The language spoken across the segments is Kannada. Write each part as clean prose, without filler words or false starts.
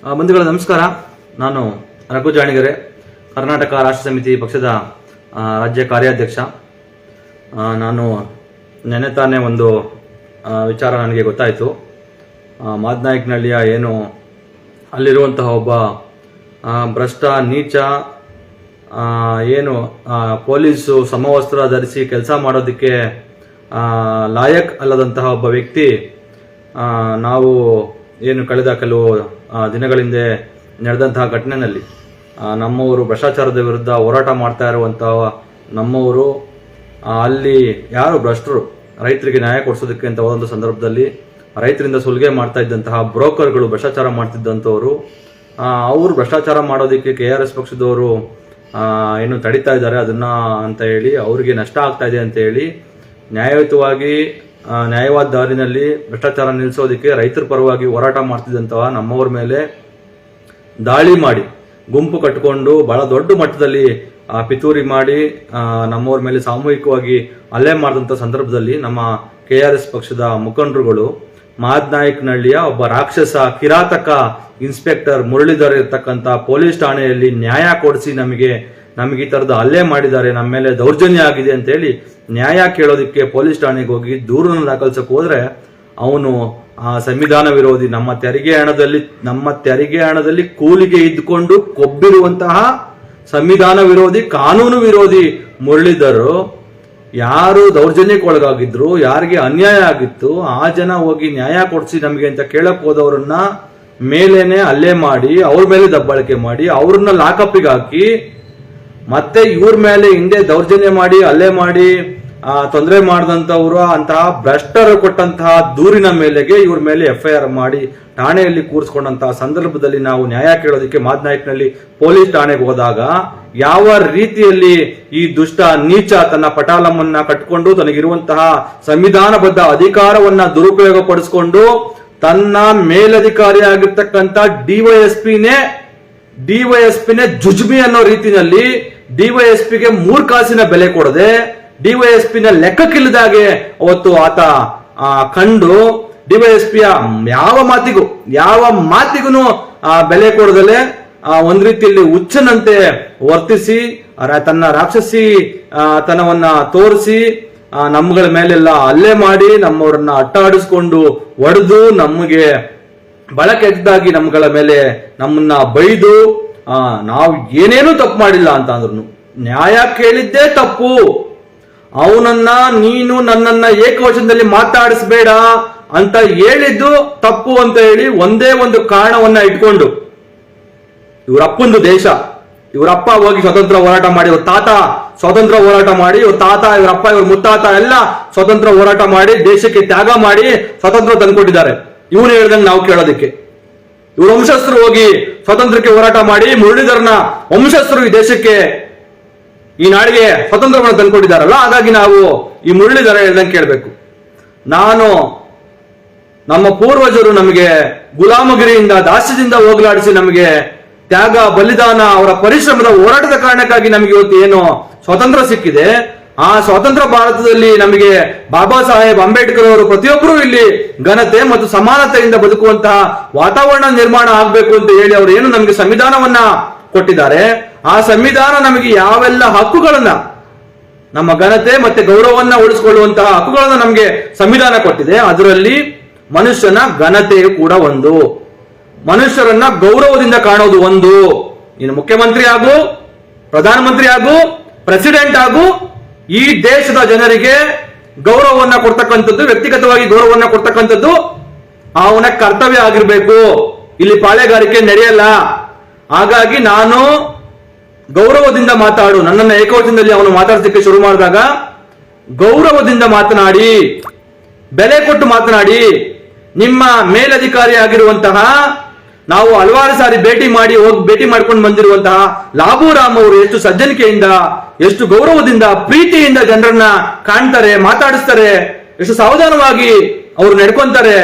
ಬಂಧುಗಳ ನಮಸ್ಕಾರ. ನಾನು ರಘು ಜಾಣಿಗೆರೆ, ಕರ್ನಾಟಕ ರಾಷ್ಟ್ರ ಸಮಿತಿ ಪಕ್ಷದ ರಾಜ್ಯ ಕಾರ್ಯಾಧ್ಯಕ್ಷ. ನಾನು ನೆನ್ನೆ ತಾನೇ ಒಂದು ವಿಚಾರ ನನಗೆ ಗೊತ್ತಾಯಿತು. ಮಾದನಾಯಕನಹಳ್ಳಿಯ ಏನು ಅಲ್ಲಿರುವಂತಹ ಒಬ್ಬ ಭ್ರಷ್ಟ ನೀಚ ಏನು ಪೊಲೀಸು ಸಮವಸ್ತ್ರ ಧರಿಸಿ ಕೆಲಸ ಮಾಡೋದಕ್ಕೆ ಲಾಯಕ್ ಅಲ್ಲದಂತಹ ಒಬ್ಬ ವ್ಯಕ್ತಿ ನಾವು ಏನು ಕಳೆದ ಕೆಲವು ದಿನಗಳಿಂದ ನಡೆದಂತಹ ಘಟನೆಯಲ್ಲಿ ನಮ್ಮವರು ಭ್ರಷ್ಟಾಚಾರದ ವಿರುದ್ಧ ಹೋರಾಟ ಮಾಡ್ತಾ ಇರುವಂತಹ ನಮ್ಮವರು ಅಲ್ಲಿ ಯಾರು ಭ್ರಷ್ಟರು ರೈತರಿಗೆ ನ್ಯಾಯ ಕೊಡಿಸೋದಕ್ಕೆ ಅಂತ ಹೋದಂಥ ಸಂದರ್ಭದಲ್ಲಿ ರೈತರಿಂದ ಸುಲಿಗೆ ಮಾಡ್ತಾ ಇದ್ದಂತಹ ಬ್ರೋಕರ್ಗಳು ಭ್ರಷ್ಟಾಚಾರ ಮಾಡ್ತಿದ್ದಂಥವರು ಅವರು ಭ್ರಷ್ಟಾಚಾರ ಮಾಡೋದಕ್ಕೆ KRS ಪಕ್ಷದವರು ಏನು ತಡೀತಾ ಇದ್ದಾರೆ ಅದನ್ನ ಅಂತ ಹೇಳಿ ಅವರಿಗೆ ನಷ್ಟ ಆಗ್ತಾ ಇದೆ ಅಂತ ಹೇಳಿ ನ್ಯಾಯಯುತವಾಗಿ ನ್ಯಾಯವಾದ ದಾರಿನಲ್ಲಿ ಭ್ರಷ್ಟಾಚಾರ ನಿಲ್ಲಿಸೋದಕ್ಕೆ ರೈತರ ಪರವಾಗಿ ಹೋರಾಟ ಮಾಡ್ತಿದ್ದಂತಹ ನಮ್ಮವ್ರ ಮೇಲೆ ದಾಳಿ ಮಾಡಿ ಗುಂಪು ಕಟ್ಟಿಕೊಂಡು ಬಹಳ ದೊಡ್ಡ ಮಟ್ಟದಲ್ಲಿ ಪಿತೂರಿ ಮಾಡಿ ನಮ್ಮವ್ರ ಮೇಲೆ ಸಾಮೂಹಿಕವಾಗಿ ಹಲ್ಲೆ ಮಾಡಿದಂಥ ಸಂದರ್ಭದಲ್ಲಿ ನಮ್ಮ KRS ಪಕ್ಷದ ಮುಖಂಡರುಗಳು ಮಾದನಾಯಕನಹಳ್ಳಿಯ ಒಬ್ಬ ರಾಕ್ಷಸ ಕಿರಾತಕ ಇನ್ಸ್ಪೆಕ್ಟರ್ ಮುರಳೀಧರ್ ಇರ್ತಕ್ಕಂಥ ಪೊಲೀಸ್ ಠಾಣೆಯಲ್ಲಿ ನ್ಯಾಯ ಕೊಡಿಸಿ ನಮಗೆ ಈ ತರದ ಹಲ್ಲೆ ಮಾಡಿದ್ದಾರೆ, ನಮ್ಮ ಮೇಲೆ ದೌರ್ಜನ್ಯ ಆಗಿದೆ ಅಂತ ಹೇಳಿ ನ್ಯಾಯ ಕೇಳೋದಕ್ಕೆ ಪೊಲೀಸ್ ಠಾಣೆಗೆ ಹೋಗಿ ದೂರನ್ನು ದಾಖಲಿಸಕ್ಕೆ ಹೋದ್ರೆ ಅವನು ಸಂವಿಧಾನ ವಿರೋಧಿ ನಮ್ಮ ತೆರಿಗೆ ಹಣದಲ್ಲಿ ಕೂಲಿಗೆ ಇದ್ದುಕೊಂಡು ಕೊಬ್ಬಿರುವಂತಹ ಸಂವಿಧಾನ ವಿರೋಧಿ ಕಾನೂನು ವಿರೋಧಿ ಮುರಳೀಧರ್ ಯಾರು ದೌರ್ಜನ್ಯಕ್ಕೆ ಒಳಗಾಗಿದ್ರು, ಯಾರಿಗೆ ಅನ್ಯಾಯ ಆಗಿತ್ತು ಆ ಜನ ಹೋಗಿ ನ್ಯಾಯ ಕೊಡಿಸಿ ನಮಗೆ ಅಂತ ಕೇಳಕ್ ಹೋದವ್ರನ್ನ ಮೇಲೇನೆ ಹಲ್ಲೆ ಮಾಡಿ ಅವ್ರ ಮೇಲೆ ದಬ್ಬಾಳಿಕೆ ಮಾಡಿ ಅವ್ರನ್ನ ಲಾಕಪ್ಪಿಗೆ ಹಾಕಿ ಮತ್ತೆ ಇವ್ರ ಮೇಲೆ ಹಿಂದೆ ದೌರ್ಜನ್ಯ ಮಾಡಿ ಹಲ್ಲೆ ಮಾಡಿ ತೊಂದರೆ ಮಾಡಿದಂಥವ್ರು ಅಂತಹ ಭ್ರಷ್ಟರು ಕೊಟ್ಟಂತಹ ದೂರಿನ ಮೇಲೆಗೆ ಇವ್ರ ಮೇಲೆ FIR ಮಾಡಿ ಠಾಣೆಯಲ್ಲಿ ಕೂರಿಸ್ಕೊಂಡಂತಹ ಸಂದರ್ಭದಲ್ಲಿ ನಾವು ನ್ಯಾಯ ಕೇಳೋದಕ್ಕೆ ಮಾದನಾಯಕನಹಳ್ಳಿ ಪೊಲೀಸ್ ಠಾಣೆಗೆ ಹೋದಾಗ ಯಾವ ರೀತಿಯಲ್ಲಿ ಈ ದುಷ್ಟ ನೀಚ ತನ್ನ ಪಟಾಲಮನ್ನ ಕಟ್ಕೊಂಡು ತನಗಿರುವಂತಹ ಸಂವಿಧಾನಬದ್ಧ ಅಧಿಕಾರವನ್ನ ದುರುಪಯೋಗ ಪಡಿಸ್ಕೊಂಡು ತನ್ನ ಮೇಲಧಿಕಾರಿಯಾಗಿರ್ತಕ್ಕಂಥ ಡಿವೈಎಸ್ಪಿನೇ ಜುಜ್ಬಿ ಅನ್ನೋ ರೀತಿಯಲ್ಲಿ ಡಿವೈಎಸ್ಪಿಗೆ 3 ಕಾಸಿನ ಬೆಲೆ ಕೊಡದೆ ಡಿವೈಎಸ್ಪಿನ ಲೆಕ್ಕಕ್ಕಿಲ್ಲದಾಗೆ ಅವತ್ತು ಆತ ಕಂಡು ಡಿವೈಎಸ್ಪಿಯ ಯಾವ ಮಾತಿಗೂ ಬೆಲೆ ಕೊಡದಲೆ ಒಂದ್ ರೀತಿಯಲ್ಲಿ ಹುಚ್ಚನಂತೆ ವರ್ತಿಸಿ ತನ್ನ ರಾಕ್ಷಸಿ ತನವನ್ನ ತೋರಿಸಿ ನಮ್ಮಗಳ ಮೇಲೆಲ್ಲ ಹಲ್ಲೆ ಮಾಡಿ ನಮ್ಮವರನ್ನ ಅಟ್ಟಾಡಿಸ್ಕೊಂಡು ಒಡೆದು ನಮಗೆ ಬಹಳ ಕೆಟ್ಟದಾಗಿ ನಮ್ಗಳ ಮೇಲೆ ನಮ್ಮನ್ನ ಬೈದು ನಾವು ಏನೇನೂ ತಪ್ಪು ಮಾಡಿಲ್ಲ ಅಂತ ಅಂದ್ರು ನ್ಯಾಯ ಕೇಳಿದ್ದೇ ತಪ್ಪು, ಅವನನ್ನ ನೀನು ನನ್ನನ್ನ ಏಕವಚನದಲ್ಲಿ ಮಾತಾಡಿಸ್ಬೇಡ ಅಂತ ಹೇಳಿದ್ದು ತಪ್ಪು ಅಂತ ಹೇಳಿ ಒಂದೇ ಒಂದು ಕಾರಣವನ್ನ ಇಟ್ಕೊಂಡು ಇವರಪ್ಪಂದು ದೇಶ, ಇವರಪ್ಪ ಹೋಗಿ ಸ್ವತಂತ್ರ ಹೋರಾಟ ಮಾಡಿ, ಇವ್ರ ತಾತ ಸ್ವತಂತ್ರ ಹೋರಾಟ ಮಾಡಿ, ಇವ್ರ ತಾತ ಇವರಪ್ಪ ಇವ್ರ ಮುತ್ತಾತ ಎಲ್ಲ ಸ್ವತಂತ್ರ ಹೋರಾಟ ಮಾಡಿ ದೇಶಕ್ಕೆ ತ್ಯಾಗ ಮಾಡಿ ಸ್ವತಂತ್ರ ತಂದ್ಕೊಟ್ಟಿದ್ದಾರೆ. ಇವನು ಹೇಳ್ದಂಗೆ ನಾವು ಕೇಳೋದಕ್ಕೆ ಇವ್ರ ವಂಶಸ್ಥರು ಹೋಗಿ ಸ್ವತಂತ್ರಕ್ಕೆ ಹೋರಾಟ ಮಾಡಿ ಮುರಳೀಧರನ ವಂಶಸ್ಥರು ಈ ದೇಶಕ್ಕೆ ಈ ನಾಡಿಗೆ ಸ್ವತಂತ್ರವನ್ನು ತಂದ್ಕೊಟ್ಟಿದ್ದಾರಲ್ಲ, ಹಾಗಾಗಿ ನಾವು ಈ ಮುರಳೀಧರ ಹೇಳ್ದಂಗೆ ಕೇಳಬೇಕು. ನಮ್ಮ ಪೂರ್ವಜರು ನಮಗೆ ಗುಲಾಮಗಿರಿಯಿಂದ ದಾಸ್ಯದಿಂದ ಹೋಗಲಾಡಿಸಿ ನಮಗೆ ತ್ಯಾಗ ಬಲಿದಾನ ಅವರ ಪರಿಶ್ರಮದ ಹೋರಾಟದ ಕಾರಣಕ್ಕಾಗಿ ನಮಗೆ ಇವತ್ತು ಏನು ಸ್ವಾತಂತ್ರ್ಯ ಸಿಕ್ಕಿದೆ, ಆ ಸ್ವತಂತ್ರ ಭಾರತದಲ್ಲಿ ನಮಗೆ ಬಾಬಾ ಸಾಹೇಬ್ ಅಂಬೇಡ್ಕರ್ ಅವರು ಪ್ರತಿಯೊಬ್ಬರು ಇಲ್ಲಿ ಘನತೆ ಮತ್ತು ಸಮಾನತೆಯಿಂದ ಬದುಕುವಂತಹ ವಾತಾವರಣ ನಿರ್ಮಾಣ ಆಗ್ಬೇಕು ಅಂತ ಹೇಳಿ ಅವರು ಏನು ನಮಗೆ ಸಂವಿಧಾನವನ್ನ ಕೊಟ್ಟಿದ್ದಾರೆ. ಆ ಸಂವಿಧಾನ ನಮಗೆ ಯಾವೆಲ್ಲ ಹಕ್ಕುಗಳನ್ನ ನಮ್ಮ ಘನತೆ ಮತ್ತೆ ಗೌರವವನ್ನ ಉಳಿಸಿಕೊಳ್ಳುವಂತಹ ಹಕ್ಕುಗಳನ್ನ ನಮಗೆ ಸಂವಿಧಾನ ಕೊಟ್ಟಿದೆ. ಅದರಲ್ಲಿ ಮನುಷ್ಯನ ಘನತೆಯು ಕೂಡ ಒಂದು, ಮನುಷ್ಯರನ್ನ ಗೌರವದಿಂದ ಕಾಣೋದು ಒಂದು. ಇನ್ನು ಮುಖ್ಯಮಂತ್ರಿ ಆಗು, ಪ್ರಧಾನಮಂತ್ರಿ ಆಗು, ಪ್ರೆಸಿಡೆಂಟ್ ಆಗು, ಈ ದೇಶದ ಜನರಿಗೆ ಗೌರವವನ್ನ ಕೊಡ್ತಕ್ಕಂಥದ್ದು, ವ್ಯಕ್ತಿಗತವಾಗಿ ಗೌರವವನ್ನ ಕೊಡ್ತಕ್ಕಂಥದ್ದು ಅವನ ಕರ್ತವ್ಯ ಆಗಿರ್ಬೇಕು. ಇಲ್ಲಿ ಪಾಳೆಗಾರಿಕೆ ನಡೆಯಲ್ಲ. ಹಾಗಾಗಿ ನಾನು ಗೌರವದಿಂದ ಮಾತಾಡು, ನನ್ನನ್ನು ಏಕವಚನದಲ್ಲಿ ಅವನು ಮಾತಾಡೋದಕ್ಕೆ ಶುರು ಮಾಡಿದಾಗ ಗೌರವದಿಂದ ಮಾತನಾಡಿ, ಬೆಲೆ ಕೊಟ್ಟು ಮಾತನಾಡಿ. ನಿಮ್ಮ ಮೇಲಧಿಕಾರಿ ಆಗಿರುವಂತಹ ನಾವು ಹಲವಾರು ಸಾರಿ ಭೇಟಿ ಮಾಡ್ಕೊಂಡು ಬಂದಿರುವಂತಹ ಲಾಬುರಾಮ್ ಅವರು ಎಷ್ಟು ಸಜ್ಜನಿಕೆಯಿಂದ, ಎಷ್ಟು ಗೌರವದಿಂದ, ಪ್ರೀತಿಯಿಂದ ಜನರನ್ನ ಕಾಣ್ತಾರೆ, ಮಾತಾಡಿಸ್ತಾರೆ, ಎಷ್ಟು ಸಾವಧಾನವಾಗಿ ಅವರು ನಡ್ಕೊಂತಾರೆ.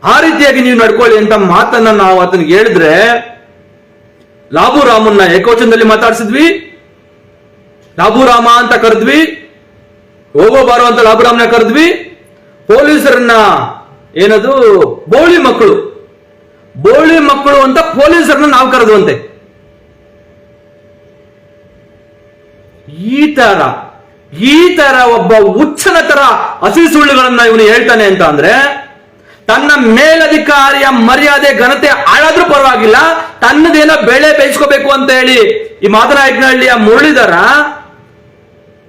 ಆ ರೀತಿಯಾಗಿ ನೀವು ನಡ್ಕೊಳ್ಳಿ ಅಂತ ಮಾತನ್ನ ನಾವು ಆತನಿಗೆ ಹೇಳಿದ್ರೆ ಲಾಬುರಾಮನ್ನ ಏಕವಚನದಲ್ಲಿ ಮಾತಾಡಿಸಿದ್ವಿ, ಲಾಬುರಾಮ ಅಂತ ಕರೆದ್ವಿ, ಹೋಗೋ ಬಾರೋ ಅಂತ ಲಾಬುರಾಮನ ಕರೆದ್ವಿ. ಪೊಲೀಸರನ್ನ ಏನದು ಬೋಳಿ ಮಕ್ಕಳು ಬೋಳಿ ಮಕ್ಕಳು ಅಂತ ಪೊಲೀಸರನ್ನ ನಾವು ಕರೆದುವಂತೆ. ಈ ತರ ಒಬ್ಬ ಹುಚ್ಚನ ತರ ಹಸಿ ಸುಳ್ಳುಗಳನ್ನ ಇವನು ಹೇಳ್ತಾನೆ ಅಂತ ಅಂದ್ರೆ, ತನ್ನ ಮೇಲಧಿಕಾರಿಯ ಮರ್ಯಾದೆ ಘನತೆ ಹಾಳಾದ್ರೂ ಪರವಾಗಿಲ್ಲ, ತನ್ನದೇನೋ ಬೆಳೆ ಬೇಯಿಸ್ಕೋಬೇಕು ಅಂತ ಹೇಳಿ ಈ ಮಾದನಾಯಕನಹಳ್ಳಿಯ ಮುರಳೀಧರ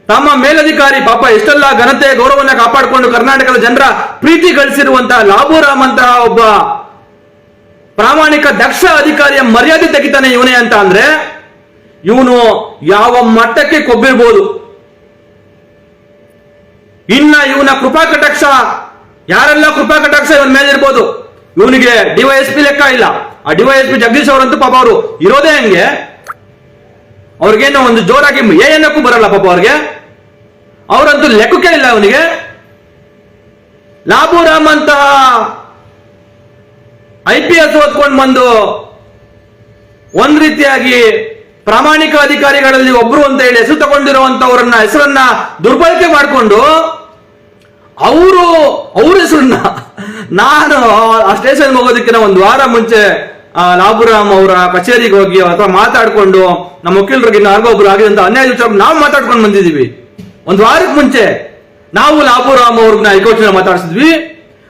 ತಮ್ಮ ಮೇಲಧಿಕಾರಿ ಪಾಪ ಎಷ್ಟೆಲ್ಲ ಘನತೆ ಗೌರವನ್ನ ಕಾಪಾಡಿಕೊಂಡು ಕರ್ನಾಟಕದ ಜನರ ಪ್ರೀತಿ ಗಳಿಸಿರುವಂತಹ ಲಾಬುರಾಮ್ ಅಂತಹ ಒಬ್ಬ ಪ್ರಾಮಾಣಿಕ ದಕ್ಷ ಅಧಿಕಾರಿಯ ಮರ್ಯಾದೆ ತೆಗಿತಾನೆ ಇವನೇ ಅಂತ ಅಂದ್ರೆ, ಇವನು ಯಾವ ಮಟ್ಟಕ್ಕೆ ಕೊಬ್ಬಿರ್ಬೋದು. ಇನ್ನ ಇವನ ಕೃಪಾ ಕಟಾಕ್ಷ, ಯಾರೆಲ್ಲ ಕೃಪಾ ಕಟಾಕ್ಷ ಇವನ್ ಮೇಲಿರ್ಬೋದು. ಇವನಿಗೆ ಡಿವೈಎಸ್ಪಿ ಲೆಕ್ಕ ಇಲ್ಲ. ಆ ಡಿವೈಎಸ್ಪಿ ಜಗದೀಶ್ ಅವರಂತೂ ಪಾಪ ಅವರು ಇರೋದೇ ಹಂಗೆ, ಅವ್ರಿಗೇನೋ ಒಂದು ಜೋರಾಗಿ ಏನಕ್ಕೂ ಬರಲ್ಲ ಪಾಪ ಅವ್ರಿಗೆ, ಅವರಂತೂ ಲೆಕ್ಕಕ್ಕೆ ಇಲ್ಲ ಅವನಿಗೆ. ಲಾಬುರಾಮ್ ಅಂತಹ IPS ಓದ್ಕೊಂಡು ಬಂದು ಒಂದ್ ರೀತಿಯಾಗಿ ಪ್ರಾಮಾಣಿಕ ಅಧಿಕಾರಿಗಳಲ್ಲಿ ಒಬ್ರು ಅಂತ ಹೇಳಿ ಹೆಸರು ತಗೊಂಡಿರುವಂತವರನ್ನ ಹೆಸರನ್ನ ದುರ್ಬಳಕೆ ಮಾಡಿಕೊಂಡು ಅವ್ರ ಹೆಸರನ್ನ, ನಾನು ಆ ಸ್ಟೇಷನ್ಗೆ ಹೋಗೋದಕ್ಕಿಂತ ಒಂದು ವಾರ ಮುಂಚೆ ಲಾಬುರಾಮ್ ಅವರ ಕಚೇರಿಗೆ ಹೋಗಿ ಅಥವಾ ಮಾತಾಡ್ಕೊಂಡು ನಮ್ಮ ವಕೀಲರಿಗೆ ಯಾರಿಗೋ ಒಬ್ರು ಆಗಿದಂತ ಅನ್ಯಾಯ ವಿಚಾರ ನಾವು ಮಾತಾಡ್ಕೊಂಡು ಬಂದಿದೀವಿ. ಒಂದು ವಾರಕ್ಕೆ ಮುಂಚೆ ನಾವು ಲಾಬುರಾಮ್ ಅವ್ರನ್ನ ಹೈಕೋರ್ಟ್ನ ಮಾತಾಡಿಸಿದ್ವಿ.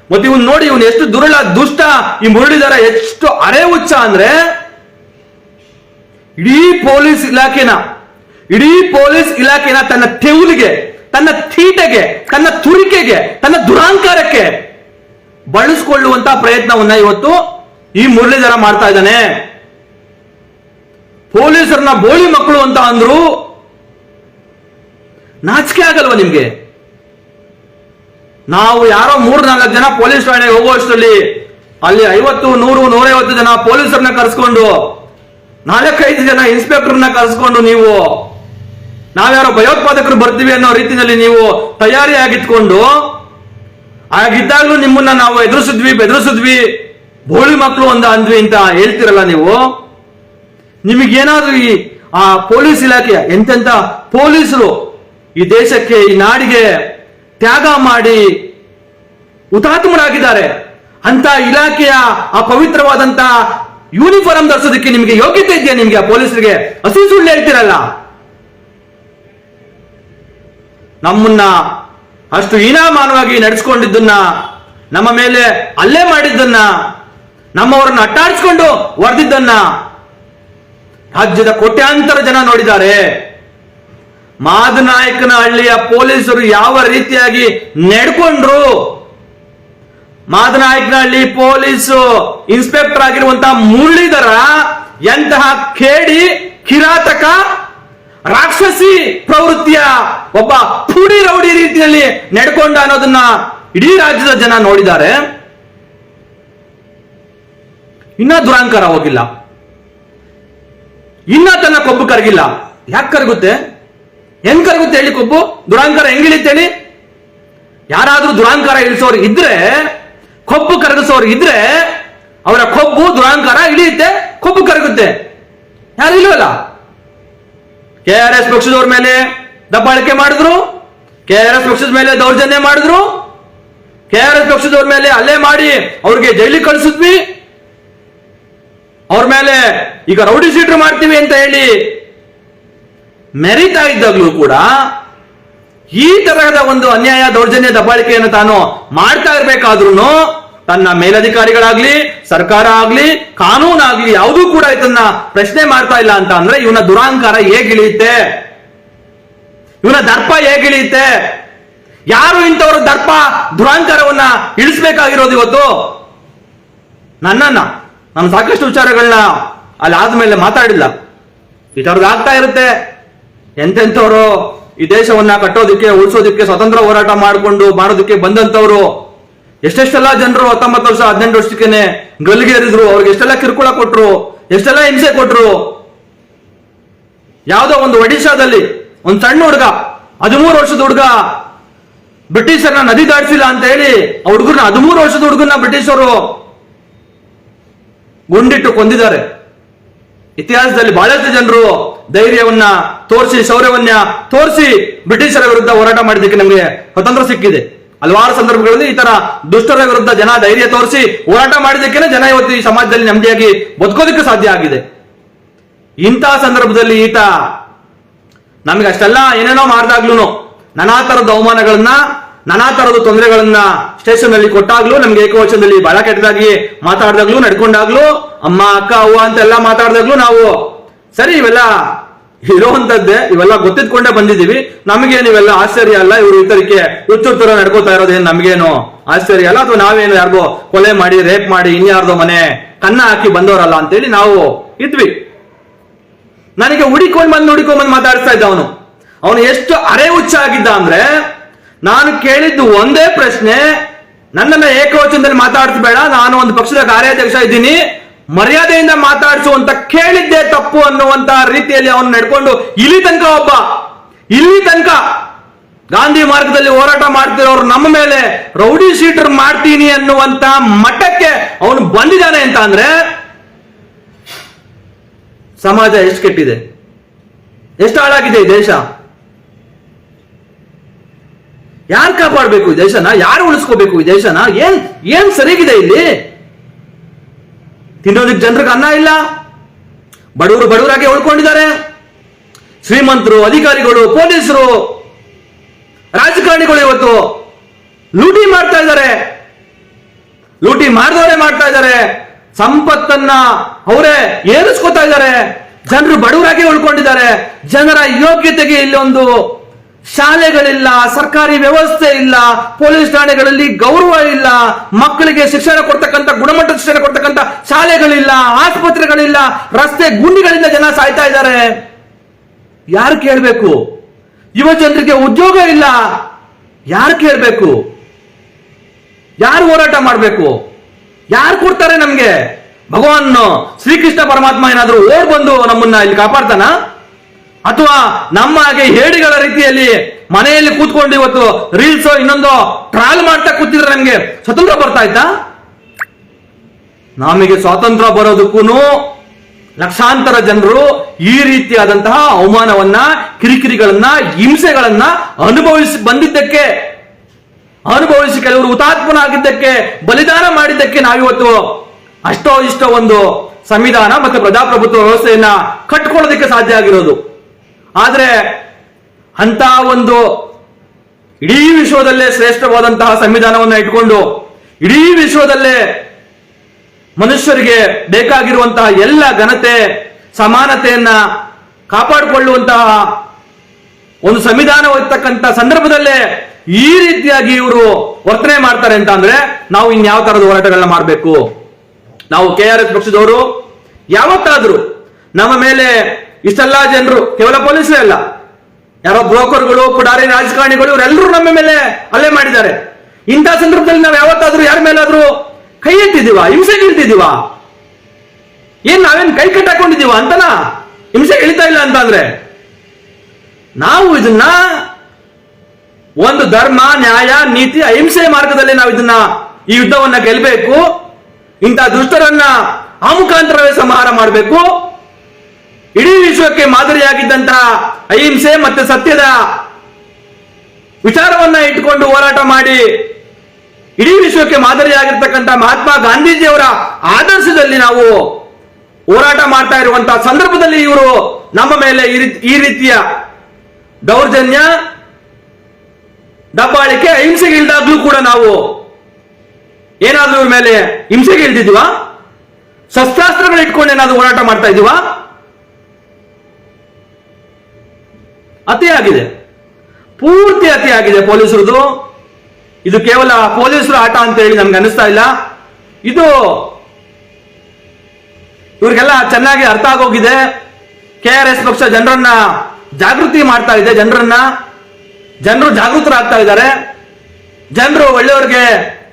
ಮತ್ತೆ ಇವನ್ ನೋಡಿ, ಇವನು ಎಷ್ಟು ದುರುಳ ದುಷ್ಟ, ಈ ಮುರಳೀಧರ ಎಷ್ಟು ಅರೆ ಹುಚ್ಚ ಅಂದ್ರೆ, ಇಡೀ ಪೊಲೀಸ್ ಇಲಾಖೆನ ತನ್ನ ತೆವಲಿಗೆ, ತನ್ನ ತೀಟೆಗೆ, ತನ್ನ ತುರಿಕೆಗೆ, ತನ್ನ ದುರಾಂಕಾರಕ್ಕೆ ಬಳಸಿಕೊಳ್ಳುವಂತ ಪ್ರಯತ್ನವನ್ನ ಇವತ್ತು ಈ ಮುರಳೀಧರ ಮಾಡ್ತಾ ಇದ್ದಾನೆ. ಪೊಲೀಸರನ್ನ ಬೋಳಿ ಮಕ್ಕಳು ಅಂತ ಅಂದ್ರು ನಾಚಿಕೆ ಆಗಲ್ವಾ ನಿಮ್ಗೆ? ನಾವು ಯಾರೋ 3-4 ಜನ ಪೊಲೀಸ್ ಠಾಣೆಗೆ ಹೋಗುವಷ್ಟರಲ್ಲಿ ಅಲ್ಲಿ 50, 100, 150 ಜನ ಪೊಲೀಸರನ್ನ ಕರೆಸ್ಕೊಂಡು 4-5 ಜನ ಇನ್ಸ್ಪೆಕ್ಟರ್ನ ಕರೆಸ್ಕೊಂಡು ನೀವು ನಾವ್ಯಾರೋ ಭಯೋತ್ಪಾದಕರು ಬರ್ತೀವಿ ಅನ್ನೋ ರೀತಿಯಲ್ಲಿ ನೀವು ತಯಾರಿಯಾಗಿತ್ಕೊಂಡು, ಆಗಿದ್ದಾಗ್ಲೂ ನಿಮ್ಮನ್ನ ನಾವು ಬೆದರಿಸಿದ್ವಿ, ಬೋಳಿ ಮಕ್ಕಳು ಅಂದ್ವಿ ಅಂತ ಹೇಳ್ತಿರಲ್ಲ ನೀವು. ನಿಮಗೇನಾದ್ರೂ ಆ ಪೊಲೀಸ್ ಇಲಾಖೆ ಎಂತೆಂತ ಪೊಲೀಸರು ಈ ದೇಶಕ್ಕೆ, ಈ ನಾಡಿಗೆ ತ್ಯಾಗ ಮಾಡಿ ಹುತಾತ್ಮರಾಗಿದ್ದಾರೆ ಅಂತ ಇಲಾಖೆಯ ಆ ಪವಿತ್ರವಾದಂತ ಯೂನಿಫಾರ್ಮ್ ಧರಿಸೋದಕ್ಕೆ ನಿಮಗೆ ಯೋಗ್ಯತೆ ಇದೆಯಾ? ನಿಮ್ಗೆ ಆ ಪೊಲೀಸರಿಗೆ ಹಸಿ ಸುಳ್ಳು ಹೇಳ್ತಿರಲ್ಲ. ನಮ್ಮನ್ನ ಅಷ್ಟು ಹೀನಾಮಾನವಾಗಿ ನಡೆಸ್ಕೊಂಡಿದ್ದನ್ನ, ನಮ್ಮ ಮೇಲೆ ಹಲ್ಲೆ ಮಾಡಿದ್ದನ್ನ, ನಮ್ಮವರನ್ನ ಅಟ್ಟಾಡಿಸ್ಕೊಂಡು ಹೊಡೆದಿದ್ದನ್ನ ರಾಜ್ಯದ ಕೋಟ್ಯಾಂತರ ಜನ ನೋಡಿದ್ದಾರೆ. ಮಾದನಾಯಕನಹಳ್ಳಿಯ ಪೊಲೀಸರು ಯಾವ ರೀತಿಯಾಗಿ ನಡ್ಕೊಂಡ್ರು, ಮಾದನಾಯಕನಹಳ್ಳಿ ಪೊಲೀಸು ಇನ್ಸ್ಪೆಕ್ಟರ್ ಆಗಿರುವಂತಹ ಮುರಳೀಧರ ಎಂತಹ ಕೇಡಿ, ಕಿರಾತಕ, ರಾಕ್ಷಸಿ ಪ್ರವೃತ್ತಿಯ ಒಬ್ಬ ಪುಡಿ ರೌಡಿ ರೀತಿಯಲ್ಲಿ ನಡ್ಕೊಂಡ ಅನ್ನೋದನ್ನ ಇಡೀ ರಾಜ್ಯದ ಜನ ನೋಡಿದ್ದಾರೆ. ಇನ್ನ ದುರಾಂಕಾರ ಹೋಗಿಲ್ಲ, ಇನ್ನ ತನ್ನ ಕೊಬ್ಬು ಕರಗಿಲ್ಲ. ಯಾಕೆ ಕರಗುತ್ತೆ? ಹೆಂಗ್ ಕರಗುತ್ತೆ ಹೇಳಿ ಕೊಬ್ಬು? ದುರಾಂಕಾರ ಹೆಂಗಿಳಿತೆ ಹೇಳಿ? ಯಾರಾದ್ರೂ ದುರಾಂಕಾರ ಇಳಿಸೋರು ಇದ್ರೆ, ಕೊಬ್ಬು ಕರಗಿಸೋರು ಇದ್ರೆ, ಅವರ ಕೊಬ್ಬು ದುರಾಂಕಾರ ಇಳಿಯುತ್ತೆ, ಕೊಬ್ಬು ಕರಗುತ್ತೆ. ಯಾರು ಇಲ್ವಲ್ಲ. KRS ಪಕ್ಷದವ್ರ ಮೇಲೆ ದಬ್ಬಾಳಿಕೆ ಮಾಡಿದ್ರು, KRS ಪಕ್ಷದ ಮೇಲೆ ದೌರ್ಜನ್ಯ ಮಾಡಿದ್ರು, KRS ಪಕ್ಷದವ್ರ ಮೇಲೆ ಹಲ್ಲೆ ಮಾಡಿ ಅವ್ರಿಗೆ ಜೈಲಿಗೆ ಕಳಿಸಿದ್ವಿ, ಅವ್ರ ಮೇಲೆ ಈಗ ರೌಡಿ ಶೀಟರ್ ಮಾಡ್ತೀವಿ ಅಂತ ಹೇಳಿ ಮೆರಿತಾ ಇದ್ದಾಗ್ಲೂ ಕೂಡ ಈ ತರಹದ ಒಂದು ಅನ್ಯಾಯ, ದೌರ್ಜನ್ಯ, ದಬ್ಬಾಳಿಕೆಯನ್ನು ತಾನು ಮಾಡ್ತಾ ಇರ್ಬೇಕಾದ್ರೂ ತನ್ನ ಮೇಲಧಿಕಾರಿಗಳಾಗ್ಲಿ, ಸರ್ಕಾರ ಆಗ್ಲಿ, ಕಾನೂನಾಗ್ಲಿ ಯಾವುದೂ ಕೂಡ ಇದನ್ನ ಪ್ರಶ್ನೆ ಮಾಡ್ತಾ ಇಲ್ಲ ಅಂತ ಅಂದ್ರೆ ಇವನ ದುರಾಂಕಾರ ಹೇಗಿಳಿಯುತ್ತೆ? ಇವನ ದರ್ಪ ಹೇಗಿಳಿಯುತ್ತೆ? ಯಾರು ಇಂಥವ್ರ ದರ್ಪ, ದುರಾಂಕಾರವನ್ನ ಇಳಿಸ್ಬೇಕಾಗಿರೋದು ಇವತ್ತು? ನಾನು ಸಾಕಷ್ಟು ವಿಚಾರಗಳನ್ನ ಅಲ್ಲಿ ಆದ್ಮೇಲೆ ಮಾತಾಡಿಲ್ಲ. ಈ ತರದ್ದು ಆಗ್ತಾ ಇರುತ್ತೆ. ಎಂತೆಂಥವ್ರು ಈ ದೇಶವನ್ನ ಕಟ್ಟೋದಕ್ಕೆ, ಉಳಿಸೋದಕ್ಕೆ, ಸ್ವತಂತ್ರ ಹೋರಾಟ ಮಾಡೋದಕ್ಕೆ ಬಂದಂತವ್ರು ಎಷ್ಟೆಷ್ಟೆಲ್ಲ ಜನರು 19 ವರ್ಷ 18 ವರ್ಷಕ್ಕೇನೆ ಗಲ್ಲಿಗೇರಿದ್ರು. ಅವ್ರಿಗೆ ಎಷ್ಟೆಲ್ಲ ಕಿರುಕುಳ ಕೊಟ್ರು, ಎಷ್ಟೆಲ್ಲ ಹಿಂಸೆ ಕೊಟ್ರು. ಯಾವುದೋ ಒಂದು ಒಡಿಶಾದಲ್ಲಿ ಒಂದು ಸಣ್ಣ ಹುಡುಗ, 13 ವರ್ಷದ ಹುಡುಗ ಬ್ರಿಟಿಷರ್ನ ನದಿ ದಾಟಿಸಿಲ್ಲ ಅಂತ ಹೇಳಿ ಆ ಹುಡುಗರನ್ನ, 13 ವರ್ಷದ ಹುಡುಗನ ಬ್ರಿಟಿಷರು ಗುಂಡಿಟ್ಟು ಕೊಂದಿದ್ದಾರೆ. ಇತಿಹಾಸದಲ್ಲಿ ಬಹಳಷ್ಟು ಜನರು ಧೈರ್ಯವನ್ನ ತೋರಿಸಿ, ಶೌರ್ಯವನ್ನ ತೋರಿಸಿ ಬ್ರಿಟಿಷರ ವಿರುದ್ಧ ಹೋರಾಟ ಮಾಡಿದ್ದಕ್ಕೆ ನಮಗೆ ಸ್ವತಂತ್ರ ಸಿಕ್ಕಿದೆ. ಹಲವಾರು ಸಂದರ್ಭಗಳಲ್ಲಿ ಈ ತರ ದುಷ್ಟರ ವಿರುದ್ಧ ಜನ ಧೈರ್ಯ ತೋರಿಸಿ ಹೋರಾಟ ಮಾಡಿದಕ್ಕೇನೆ ಜನ ಇವತ್ತು ಈ ಸಮಾಜದಲ್ಲಿ ನೆಮ್ಮದಿಯಾಗಿ ಬದುಕೋದಕ್ಕೆ ಸಾಧ್ಯ ಆಗಿದೆ. ಇಂತಹ ಸಂದರ್ಭದಲ್ಲಿ ಈತ ನಮಗೆ ಅಷ್ಟೆಲ್ಲ ಏನೇನೋ ಮಾಡಿದಾಗ್ಲೂ ನಾನಾ ತರದ ಅವಮಾನಗಳನ್ನ ನಾನಾ ತರದ ತೊಂದರೆಗಳನ್ನ ಸ್ಟೇಷನ್ ಅಲ್ಲಿ ಕೊಟ್ಟಾಗ್ಲೂ ನಮ್ಗೆ ಏಕವಚನದಲ್ಲಿ ಬಹಳ ಕೆಟ್ಟದಾಗಿ ಮಾತಾಡಿದಾಗ್ಲೂ ನಡ್ಕೊಂಡಾಗ್ಲೂ ಅಮ್ಮ ಅಕ್ಕ ಅವ್ವ ಅಂತೆಲ್ಲ ಮಾತಾಡಿದಾಗ್ಲೂ ನಾವು ಸರಿ ಇವೆಲ್ಲ ಇರೋವಂಥದ್ದೇ, ಇವೆಲ್ಲ ಗೊತ್ತಿದ್ಕೊಂಡೇ ಬಂದಿದ್ದೀವಿ, ನಮಗೇನು ಇವೆಲ್ಲ ಆಶ್ಚರ್ಯ ಅಲ್ಲ, ಇವರು ಇತರಕ್ಕೆ ಹುಚ್ಚುತ್ತರ ನಡ್ಕೋತಾ ಇರೋದೇನು ನಮಗೇನು ಆಶ್ಚರ್ಯ ಅಲ್ಲ, ಅಥವಾ ನಾವೇನು ಯಾರಿಗೋ ಕೊಲೆ ಮಾಡಿ ರೇಪ್ ಮಾಡಿ ಇನ್ಯಾರ್ದೋ ಮನೆ ಕನ್ನ ಹಾಕಿ ಬಂದವರಲ್ಲ ಅಂತೇಳಿ ನಾವು ಇದ್ವಿ. ನನಗೆ ಹುಡಿಕೊಂಡ್ ಬಂದು ಮಾತಾಡಿಸ್ತಾ ಇದ್ದ ಅವನು ಎಷ್ಟು ಅರೆ ಹುಚ್ಚ ಆಗಿದ್ದ ಅಂದ್ರೆ, ನಾನು ಕೇಳಿದ್ದು ಒಂದೇ ಪ್ರಶ್ನೆ, ನನ್ನನ್ನ ಏಕವಚನದಲ್ಲಿ ಮಾತಾಡ್ಸಬೇಡ, ನಾನು ಒಂದು ಪಕ್ಷದ ಕಾರ್ಯಾಧ್ಯಕ್ಷ ಇದ್ದೀನಿ, ಮರ್ಯಾದೆಯಿಂದ ಮಾತಾಡಿಸು ಅಂತ ಕೇಳಿದ್ದೇ ತಪ್ಪು ಅನ್ನುವಂತ ರೀತಿಯಲ್ಲಿ ಅವನು ನಡ್ಕೊಂಡು ಇಲ್ಲಿ ತನಕ ಗಾಂಧಿ ಮಾರ್ಗದಲ್ಲಿ ಹೋರಾಟ ಮಾಡ್ತಿರೋರು ನಮ್ಮ ಮೇಲೆ ರೌಡಿ ಶೀಟರ್ ಮಾಡ್ತೀನಿ ಅನ್ನುವಂತ ಮಟ್ಟಕ್ಕೆ ಅವನು ಬಂದಿದ್ದಾನೆ ಅಂತ ಅಂದ್ರೆ ಸಮಾಜ ಎಷ್ಟು ಕೆಟ್ಟಿದೆ, ಎಷ್ಟು ಹಾಳಾಗಿದೆ ಈ ದೇಶ. ಯಾರು ಕಾಪಾಡಬೇಕು ಈ ದೇಶನ? ಯಾರು ಉಳಿಸ್ಕೋಬೇಕು ಈ ದೇಶನ? ಏನ್ ಸರಿಗಿದೆ ಇಲ್ಲಿ? ತಿನ್ನೋದಕ್ಕೆ ಜನರಿಗೆ ಅನ್ನ ಇಲ್ಲ, ಬಡವರಾಗಿ ಉಳ್ಕೊಂಡಿದ್ದಾರೆ, ಶ್ರೀಮಂತರು, ಅಧಿಕಾರಿಗಳು, ಪೊಲೀಸರು, ರಾಜಕಾರಣಿಗಳು ಇವತ್ತು ಲೂಟಿ ಮಾಡ್ತಾ ಇದ್ದಾರೆ, ಲೂಟಿ ಮಾಡಿದವರೇ ಮಾಡ್ತಾ ಇದ್ದಾರೆ, ಸಂಪತ್ತನ್ನ ಅವರೇ ಏರಿಸ್ಕೋತಾ ಇದ್ದಾರೆ, ಜನರು ಬಡವರಾಗಿ ಉಳ್ಕೊಂಡಿದ್ದಾರೆ, ಜನರ ಯೋಗ್ಯತೆಗೆ ಇಲ್ಲೊಂದು ಶಾಲೆಗಳಿಲ್ಲ, ಸರ್ಕಾರಿ ವ್ಯವಸ್ಥೆ ಇಲ್ಲ, ಪೊಲೀಸ್ ಠಾಣೆಗಳಲ್ಲಿ ಗೌರವ ಇಲ್ಲ, ಮಕ್ಕಳಿಗೆ ಶಿಕ್ಷಣ ಕೊಡ್ತಕ್ಕಂಥ ಗುಣಮಟ್ಟದ ಶಿಕ್ಷಣ ಕೊಡ್ತಕ್ಕಂಥ ಶಾಲೆಗಳಿಲ್ಲ, ಆಸ್ಪತ್ರೆಗಳಿಲ್ಲ, ರಸ್ತೆ ಗುಂಡಿಗಳಿಂದ ಜನ ಸಾಯ್ತಾ ಇದ್ದಾರೆ. ಯಾರು ಕೇಳಬೇಕು? ಯುವ ಜನರಿಗೆ ಉದ್ಯೋಗ ಇಲ್ಲ, ಯಾರು ಕೇಳಬೇಕು? ಯಾರು ಹೋರಾಟ ಮಾಡಬೇಕು? ಯಾರು ಕೊಡ್ತಾರೆ ನಮ್ಗೆ? ಭಗವಾನ್ ಶ್ರೀಕೃಷ್ಣ ಪರಮಾತ್ಮ ಏನಾದ್ರೂ ಓಡ್ ಬಂದು ನಮ್ಮನ್ನ ಇಲ್ಲಿ ಕಾಪಾಡ್ತಾನ? ಅಥವಾ ನಮ್ಮ ಹಾಗೆ ಹೇಡಿಗಳ ರೀತಿಯಲ್ಲಿ ಮನೆಯಲ್ಲಿ ಕೂತ್ಕೊಂಡು ಇವತ್ತು ರೀಲ್ಸ್ ಇನ್ನೊಂದು ಟ್ರಾಲ್ ಮಾಡ್ತಾ ಕೂತಿದ್ರೆ ನಮ್ಗೆ ಸ್ವತಂತ್ರ ಬರ್ತಾ ಇತ್ತಾ? ನಮಗೆ ಸ್ವಾತಂತ್ರ್ಯ ಬರೋದಕ್ಕೂ ಲಕ್ಷಾಂತರ ಜನರು ಈ ರೀತಿಯಾದಂತಹ ಅವಮಾನವನ್ನ, ಕಿರಿಕಿರಿಗಳನ್ನ, ಹಿಂಸೆಗಳನ್ನ ಅನುಭವಿಸಿ ಕೆಲವರು ಹುತಾತ್ಮನಾಗಿದ್ದಕ್ಕೆ, ಬಲಿದಾನ ಮಾಡಿದ್ದಕ್ಕೆ ನಾವಿವತ್ತು ಅಷ್ಟೋ ಇಷ್ಟೋ ಒಂದು ಸಂವಿಧಾನ ಮತ್ತು ಪ್ರಜಾಪ್ರಭುತ್ವ ವ್ಯವಸ್ಥೆಯನ್ನ ಕಟ್ಕೊಳ್ಳೋದಕ್ಕೆ ಸಾಧ್ಯ ಆಗಿರೋದು. ಆದ್ರೆ ಅಂತ ಒಂದು ಇಡೀ ವಿಶ್ವದಲ್ಲೇ ಶ್ರೇಷ್ಠವಾದಂತಹ ಸಂವಿಧಾನವನ್ನ ಇಟ್ಕೊಂಡು ಇಡೀ ವಿಶ್ವದಲ್ಲೇ ಮನುಷ್ಯರಿಗೆ ಬೇಕಾಗಿರುವಂತಹ ಎಲ್ಲ ಘನತೆ, ಸಮಾನತೆಯನ್ನ ಕಾಪಾಡಿಕೊಳ್ಳುವಂತಹ ಒಂದು ಸಂವಿಧಾನ ಇರ್ತಕ್ಕಂಥ ಸಂದರ್ಭದಲ್ಲೇ ಈ ರೀತಿಯಾಗಿ ಇವರು ವರ್ತನೆ ಮಾಡ್ತಾರೆ ಅಂತ ಅಂದ್ರೆ ನಾವು ಇನ್ಯಾವ ತರದ ಹೋರಾಟಗಳನ್ನ ಮಾಡಬೇಕು? ನಾವು KRS ಪಕ್ಷದವರು ಯಾವತ್ತಾದ್ರೂ ನಮ್ಮ ಮೇಲೆ ಇಷ್ಟೆಲ್ಲ ಜನರು, ಕೇವಲ ಪೊಲೀಸರೇ ಅಲ್ಲ, ಯಾರೋ ಬ್ರೋಕರ್ಗಳು, ಪುಡಾರಿ, ರಾಜಕಾರಣಿಗಳು ಇವರೆಲ್ಲರೂ ನಮ್ಮ ಮೇಲೆ ಹಲ್ಲೆ ಮಾಡಿದ್ದಾರೆ. ಇಂತಹ ಸಂದರ್ಭದಲ್ಲಿ ನಾವು ಯಾವತ್ತಾದ್ರೂ ಯಾರ ಮೇಲಾದ್ರೂ ಕೈ ಎತ್ತಿದೀವ? ಹಿಂಸೆಗೆ ಇಳ್ತಿದೀವ? ನಾವೇನ್ ಕೈ ಕಟ್ಟಾಕೊಂಡಿದೀವ ಅಂತನಾ ಹಿಂಸೆಗೆ ಇಳಿತಾ ಇಲ್ಲ ಅಂತ ಅಂದ್ರೆ? ನಾವು ಇದನ್ನ ಒಂದು ಧರ್ಮ, ನ್ಯಾಯ, ನೀತಿ, ಅಹಿಂಸೆ ಮಾರ್ಗದಲ್ಲಿ ನಾವು ಈ ಯುದ್ಧವನ್ನ ಗೆಲ್ಲಬೇಕು. ಇಂತಹ ದುಷ್ಟರನ್ನ ಆ ಮುಖಾಂತರವೇ ಸಂಹಾರ ಮಾಡಬೇಕು. ಇಡೀ ವಿಶ್ವಕ್ಕೆ ಮಾದರಿಯಾಗಿದ್ದಂತಹ ಅಹಿಂಸೆ ಮತ್ತೆ ಸತ್ಯದ ವಿಚಾರವನ್ನ ಇಟ್ಟುಕೊಂಡು ಹೋರಾಟ ಮಾಡಿ ಇಡೀ ವಿಶ್ವಕ್ಕೆ ಮಾದರಿಯಾಗಿರ್ತಕ್ಕಂಥ ಮಹಾತ್ಮ ಗಾಂಧೀಜಿಯವರ ಆದರ್ಶದಲ್ಲಿ ನಾವು ಹೋರಾಟ ಮಾಡ್ತಾ ಇರುವಂತಹ ಸಂದರ್ಭದಲ್ಲಿ ಇವರು ನಮ್ಮ ಮೇಲೆ ಈ ರೀತಿಯ ದೌರ್ಜನ್ಯ, ದಬ್ಬಾಳಿಕೆ, ಅಹಿಂಸೆಗೆ ಇಳಿದಾಗ್ಲೂ ಕೂಡ ನಾವು ಏನಾದ್ರೂ ಇವ್ರ ಮೇಲೆ ಹಿಂಸೆಗೆ ಇಳಿದಿದ್ದೀವಾ? ಶಸ್ತ್ರಾಸ್ತ್ರಗಳು ಇಟ್ಕೊಂಡು ಏನಾದ್ರೂ ಹೋರಾಟ ಮಾಡ್ತಾ ಇದೀವಾ? ಅತಿಯಾಗಿದೆ, ಪೂರ್ತಿ ಅತಿಯಾಗಿದೆ ಪೊಲೀಸರದು. ಇದು ಕೇವಲ ಪೊಲೀಸರ ಆಟ ಅಂತ ಹೇಳಿ ನಮ್ಗೆ ಅನಿಸ್ತಾ ಇಲ್ಲ. ಇದು ಇವ್ರಿಗೆಲ್ಲ ಚೆನ್ನಾಗಿ ಅರ್ಥ ಆಗೋಗಿದೆ. KRS ಪಕ್ಷ ಜನರನ್ನ ಜಾಗೃತಿ ಮಾಡ್ತಾ ಇದೆ, ಜನರು ಜಾಗೃತರಾಗ್ತಾ ಇದ್ದಾರೆ. ಜನರು ಒಳ್ಳೆಯವರಿಗೆ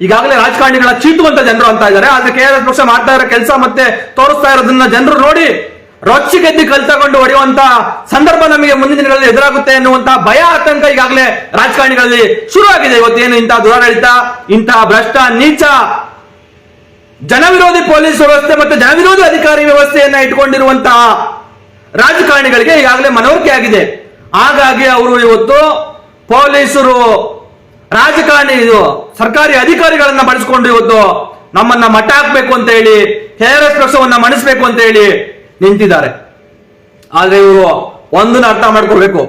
ಈಗಾಗಲೇ ರಾಜಕಾರಣಿಗಳ ಚೀಟುವಂತ ಜನರು ಅಂತ ಇದ್ದಾರೆ. ಆದ್ರೆ KRS ಪಕ್ಷ ಮಾಡ್ತಾ ಇರೋ ಕೆಲಸ ಮತ್ತೆ ತೋರಿಸ್ತಾ ಇರೋದನ್ನ ಜನರು ನೋಡಿ ರೊಚ್ಚಿಗೆದ್ದಿ ಕಲ್ ತಗೊಂಡು ಹೊಡೆಯುವಂತ ಸಂದರ್ಭ ನಮಗೆ ಮುಂದಿನ ದಿನಗಳಲ್ಲಿ ಎದುರಾಗುತ್ತೆ ಅನ್ನುವಂತ ಭಯ, ಆತಂಕ ಈಗಾಗಲೇ ರಾಜಕಾರಣಿಗಳಲ್ಲಿ ಶುರುವಾಗಿದೆ. ಇವತ್ತೇನು ಇಂತಹ ದುರಾಡಳಿತ, ಇಂತಹ ಭ್ರಷ್ಟ, ನೀಚ, ಜನವಿರೋಧಿ ಪೊಲೀಸ್ ವ್ಯವಸ್ಥೆ ಮತ್ತೆ ಜನವಿರೋಧಿ ಅಧಿಕಾರಿ ವ್ಯವಸ್ಥೆಯನ್ನ ಇಟ್ಕೊಂಡಿರುವಂತಹ ರಾಜಕಾರಣಿಗಳಿಗೆ ಈಗಾಗಲೇ ಮನವರಿಕೆ ಆಗಿದೆ. ಹಾಗಾಗಿ ಅವರು ಇವತ್ತು ಪೊಲೀಸರು ರಾಜಕಾರಣಿ ಇದು ಸರ್ಕಾರಿ ಅಧಿಕಾರಿಗಳನ್ನ ಬಳಸಿಕೊಂಡು ಇವತ್ತು ನಮ್ಮನ್ನ ಮಟ್ಟ ಹಾಕ್ಬೇಕು ಅಂತ ಹೇಳಿ KRS ಪಕ್ಷವನ್ನ ಮಣಿಸ್ಬೇಕು ಅಂತ ಹೇಳಿ ನಿಂತಿದ್ದಾರೆ. ಆದ್ರೆ ಇವರು ಒಂದನ್ನ ಅರ್ಥ ಮಾಡ್ಕೊಳ್ಬೇಕು,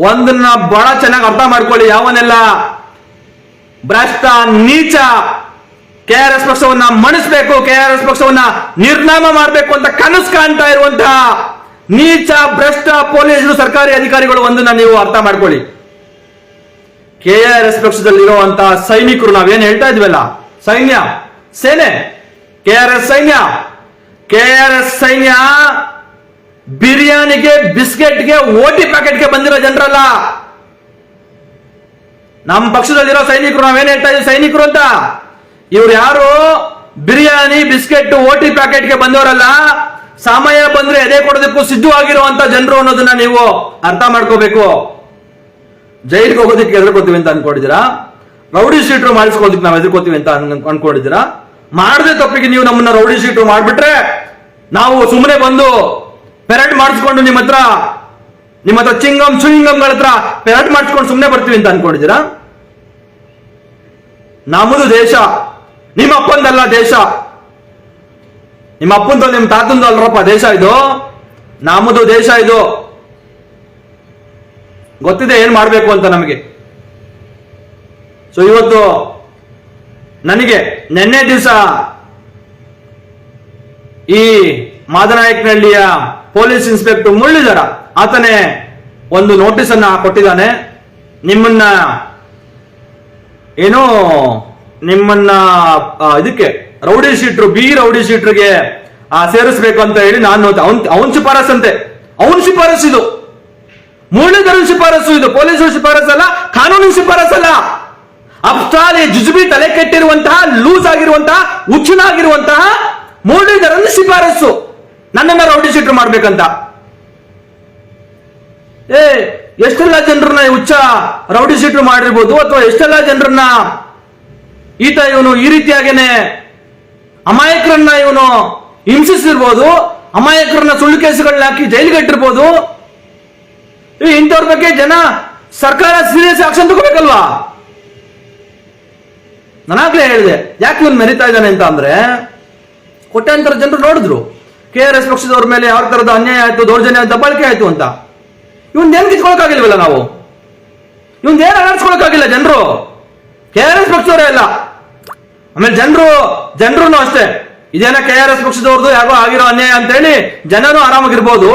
ಒಂದನ್ನ ಬಹಳ ಚೆನ್ನಾಗಿ ಅರ್ಥ ಮಾಡ್ಕೊಳ್ಳಿ. ಯಾವನೆಲ್ಲ ಭ್ರಷ್ಟ ನೀಚ KRS ಪಕ್ಷವನ್ನ ಮಣಿಸ್ಬೇಕು, KRS ಪಕ್ಷವನ್ನ ನಿರ್ನಾಮ ಮಾಡಬೇಕು ಅಂತ ಕನಸು ಕಾಣ್ತಾ ಇರುವಂತಹ ನೀಚ ಭ್ರಷ್ಟ ಪೊಲೀಸರು ಸರ್ಕಾರಿ ಅಧಿಕಾರಿಗಳು ಒಂದನ್ನ ನೀವು ಅರ್ಥ ಮಾಡ್ಕೊಳ್ಳಿ. KRS ಪಕ್ಷದಲ್ಲಿರುವಂತಹ ಸೈನಿಕರು, ನಾವೇನ್ ಹೇಳ್ತಾ ಇದ್ವಲ್ಲ, ಸೈನ್ಯ ಸೇನೆ, KRS ಸೈನ್ಯ ಬಿರಿಯಾನಿಗೆ ಬಿಸ್ಕೆಟ್ಗೆ ಓಟಿ ಪ್ಯಾಕೆಟ್ಗೆ ಬಂದಿರೋ ಜನರಲ್ಲ. ನಮ್ಮ ಪಕ್ಷದಲ್ಲಿರೋ ಸೈನಿಕರು, ನಾವೇನ್ ಹೇಳ್ತಾ ಇದ್ವಿ ಸೈನಿಕರು ಅಂತ, ಇವ್ರು ಯಾರು ಬಿರಿಯಾನಿ ಬಿಸ್ಕೆಟ್ ಓಟಿ ಪ್ಯಾಕೆಟ್ಗೆ ಬಂದವರಲ್ಲ, ಸಮಯ ಬಂದ್ರೆ ಎದೆ ಕೊಡೋದಕ್ಕೂ ಸಿದ್ಧವಾಗಿರುವಂತ ಜನರು ಅನ್ನೋದನ್ನ ನೀವು ಅರ್ಥ ಮಾಡ್ಕೋಬೇಕು. ಜೈಲಿಗೆ ಹೋಗೋದಕ್ಕೆ ಎದುರ್ಕೋತೀವಿ ಅಂತ ಅನ್ಕೊಂಡಿದ್ದೀರಾ? ರೌಡಿ ಶೀಟ್ರು ಮಾಡಿಸ್ಕೋದಕ್ಕೆ ನಾವು ಎದುರ್ಕೋತೀವಿ ಅಂತ ಅನ್ಕೊಂಡಿದ್ದೀರಾ? ಮಾಡದೆ ತಪ್ಪಿಗೆ ನೀವು ನಮ್ಮನ್ನ ರೌಡಿ ಶೀಟ್ರು ಮಾಡ್ಬಿಟ್ರೆ ನಾವು ಸುಮ್ಮನೆ ಬಂದು ಪೆರೇಡ್ ಮಾಡಿಸ್ಕೊಂಡು ನಿಮ್ಮ ಹತ್ರ ಚುಯಿಂಗಮ್ಗಳ ಹತ್ರ ಪೆರೇಡ್ ಮಾಡಿಸ್ಕೊಂಡು ಸುಮ್ಮನೆ ಬರ್ತೀವಿ ಅಂತ ಅನ್ಕೊಂಡಿದ್ದೀರಾ? ನಮ್ಮದು ದೇಶ, ನಿಮ್ಮ ಅಪ್ಪಂದಲ್ಲ ದೇಶ. ನಿಮ್ಮ ಅಪ್ಪಂದು ನಿಮ್ಮ ತಾತಂದು ಅಲ್ರಪ್ಪ ದೇಶ ಇದು, ನಮ್ಮದು ದೇಶ ಇದು. ಗೊತ್ತಿದೆ ಏನ್ ಮಾಡ್ಬೇಕು ಅಂತ ನಮಗೆ. ಸೊ ಇವತ್ತು ನನಗೆ ನಿನ್ನೆ ದಿವಸ ಈ ಮಾದನಾಯಕನಹಳ್ಳಿಯ ಪೊಲೀಸ್ ಇನ್ಸ್ಪೆಕ್ಟರ್ ಮುರಳೀಧರ ಆತನೇ ಒಂದು ನೋಟಿಸ್ ಅನ್ನ ಕೊಟ್ಟಿದ್ದಾನೆ. ನಿಮ್ಮನ್ನ ಇದಕ್ಕೆ ರೌಡಿ ಶೀಟ್ರು, ರೌಡಿ ಶೀಟ್ರಿಗೆ ಸೇರಿಸ್ಬೇಕು ಅಂತ ಹೇಳಿ ನಾನು ಅವನ್ ಶಿಫಾರಸ್ ಅಂತೆ, ಅವನ್ ಶಿಫಾರಸ್ ಇದು, ಮುರಳೀಧರನ್ ಶಿಫಾರಸ್ಸು ಇದು, ಪೊಲೀಸರ ಶಿಫಾರಸ್ ಅಲ್ಲ, ಕಾನೂನಿನ ಶಿಫಾರಸ್ ಅಲ್ಲ. ಅಫ್ಟಾಲಿ ಜುಜುಬಿ ತಲೆ ಕೆಟ್ಟಿರುವಂತಹ, ಲೂಸ್ ಆಗಿರುವಂತಹ, ಹುಚ್ಚನಾಗಿರುವಂತಹ ಮುರಳೀಧರನ್ ಶಿಫಾರಸ್ಸು ನನ್ನನ್ನ ರೌಡಿ ಶೀಟ್ರು ಮಾಡ್ಬೇಕಂತ. ಎಷ್ಟೆಲ್ಲ ಜನರನ್ನ ಹುಚ್ಚ ರೌಡಿ ಶೀಟ್ರು ಮಾಡಿರ್ಬೋದು, ಅಥವಾ ಎಷ್ಟೆಲ್ಲ ಜನರನ್ನ ಇವನು ಈ ರೀತಿಯಾಗೇನೆ ಅಮಾಯಕರನ್ನ ಇವನು ಹಿಂಸಿಸಿರ್ಬೋದು, ಅಮಾಯಕರನ್ನ ಸುಳ್ಳು ಕೇಸುಗಳನ್ನ ಹಾಕಿ ಜೈಲಿಗೆ ಇಟ್ಟಿರ್ಬೋದು. ಇಂಥವ್ರ ಬಗ್ಗೆ ಸರ್ಕಾರ ಸೀರಿಯಸ್ ಆಕ್ಷನ್ ತಗೋಬೇಕಲ್ವಾ? ನಾನಾಗ್ಲೇ ಹೇಳಿದೆ, ಯಾಕೆ ಇವನು ಮೆರಿತಾ ಇದ್ದಾನೆ ಅಂತ ಅಂದ್ರೆ, ಕೋಟ್ಯಾಂತರ ಜನರು ನೋಡಿದ್ರು KRS ಪಕ್ಷದವ್ರ ಮೇಲೆ ಯಾವ ತರದ ಅನ್ಯಾಯ ಆಯ್ತು, ದೌರ್ಜನ್ಯ ದಬ್ಬಾಳಿಕೆ ಆಯ್ತು ಅಂತ. ಇವನ್ ಕಿತ್ಕೊಳಕಾಗಿಲ್ವಲ್ಲ ನಾವು, ಇವನ್ ಏನ್ ಅನಾಡ್ಸ್ಕೊಳಕಾಗಿಲ್ಲ ಜನರು, KRS ಪಕ್ಷದವರೇ ಅಲ್ಲ. ಆಮೇಲೆ ಜನರು ಅಷ್ಟೇ, ಇದೇನ KRS ಪಕ್ಷದವ್ರದ್ದು ಯಾಕೋ ಆಗಿರೋ ಅನ್ಯಾಯ ಅಂತ ಹೇಳಿ ಜನರು ಆರಾಮಾಗಿರ್ಬೋದು.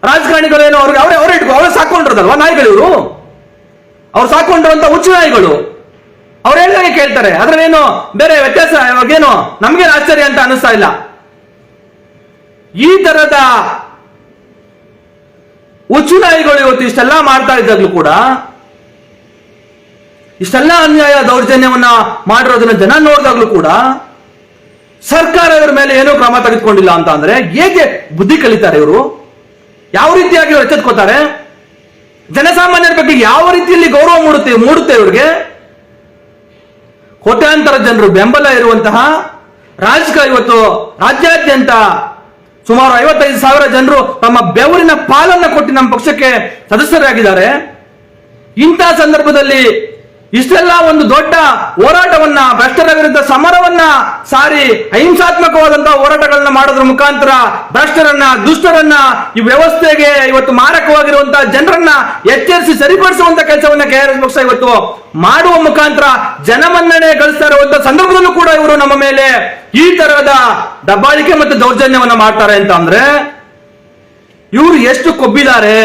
ರಾಜಕಾರಣಿಗಳೇನು ಅವ್ರೇ ಸಾಕೊಂಡ್ರದಲ್ವಾ ನಾಯಿಗಳು ಇವರು, ಅವ್ರು ಸಾಕೊಂಡ್ರಂತ ಹುಚ್ಚು ನಾಯಿಗಳು, ಅವ್ರು ಹೇಳಿದಾಗೆ ಕೇಳ್ತಾರೆ. ಅದ್ರಲ್ಲೇನು ಬೇರೆ ವ್ಯತ್ಯಾಸ ಇವಾಗೇನು ನಮ್ಗೇನು ಆಶ್ಚರ್ಯ ಅಂತ ಅನಿಸ್ತಾ ಇಲ್ಲ. ಈ ತರದ ಹುಚ್ಚು ನಾಯಿಗಳು ಇವತ್ತು ಇಷ್ಟೆಲ್ಲ ಮಾಡ್ತಾ ಇದ್ದಾಗ್ಲೂ ಕೂಡ, ಇಷ್ಟೆಲ್ಲ ಅನ್ಯಾಯ ದೌರ್ಜನ್ಯವನ್ನ ಮಾಡಿರೋದನ್ನ ಜನ ನೋಡಿದಾಗ್ಲೂ ಕೂಡ ಸರ್ಕಾರ ಇವರ ಮೇಲೆ ಏನೂ ಕ್ರಮ ತೆಗೆದುಕೊಂಡಿಲ್ಲ ಅಂತ ಅಂದ್ರೆ ಹೇಗೆ ಬುದ್ಧಿ ಕಲಿತಾರೆ ಇವರು? ಯಾವ ರೀತಿಯಾಗಿ ಇವರು ಎಚ್ಚೆತ್ಕೋತಾರೆ? ಜನಸಾಮಾನ್ಯರ ಬಗ್ಗೆ ಯಾವ ರೀತಿಯಲ್ಲಿ ಗೌರವ ಮೂಡುತ್ತೆ ಇವ್ರಿಗೆ? ಕೋಟ್ಯಾಂತರ ಜನರು ಬೆಂಬಲ ಇರುವಂತಹ ಇವತ್ತು ರಾಜ್ಯಾದ್ಯಂತ ಸುಮಾರು 55,000 ಜನರು ತಮ್ಮ ಬೆವರಿನ ಪಾಲನ್ನ ಕೊಟ್ಟು ನಮ್ಮ ಪಕ್ಷಕ್ಕೆ ಸದಸ್ಯರಾಗಿದ್ದಾರೆ. ಇಂತಹ ಸಂದರ್ಭದಲ್ಲಿ ಇಷ್ಟೆಲ್ಲ ಒಂದು ದೊಡ್ಡ ಹೋರಾಟವನ್ನ, ಭ್ರಷ್ಟರ ವಿರುದ್ಧ ಸಮರವನ್ನ ಸಾರಿ ಅಹಿಂಸಾತ್ಮಕವಾದಂತಹ ಹೋರಾಟಗಳನ್ನ ಮಾಡೋದ್ರ ಮುಖಾಂತರ ಭ್ರಷ್ಟರನ್ನ, ದುಷ್ಟರನ್ನ, ಈ ವ್ಯವಸ್ಥೆಗೆ ಇವತ್ತು ಮಾರಕವಾಗಿರುವಂತಹ ಜನರನ್ನ ಎಚ್ಚರಿಸಿ ಸರಿಪಡಿಸುವಂತ ಕೆಲಸವನ್ನ KRS ಪಕ್ಷ ಇವತ್ತು ಮಾಡುವ ಮುಖಾಂತರ ಜನಮನ್ನಣೆ ಗಳಿಸ್ತಾ ಇರುವಂತಹ ಸಂದರ್ಭದಲ್ಲೂ ಕೂಡ ಇವರು ನಮ್ಮ ಮೇಲೆ ಈ ತರಹದ ದಬ್ಬಾಳಿಕೆ ಮತ್ತು ದೌರ್ಜನ್ಯವನ್ನ ಮಾಡ್ತಾರೆ ಅಂತ ಅಂದ್ರೆ ಇವರು ಎಷ್ಟು ಕೊಬ್ಬಿದ್ದಾರೆ,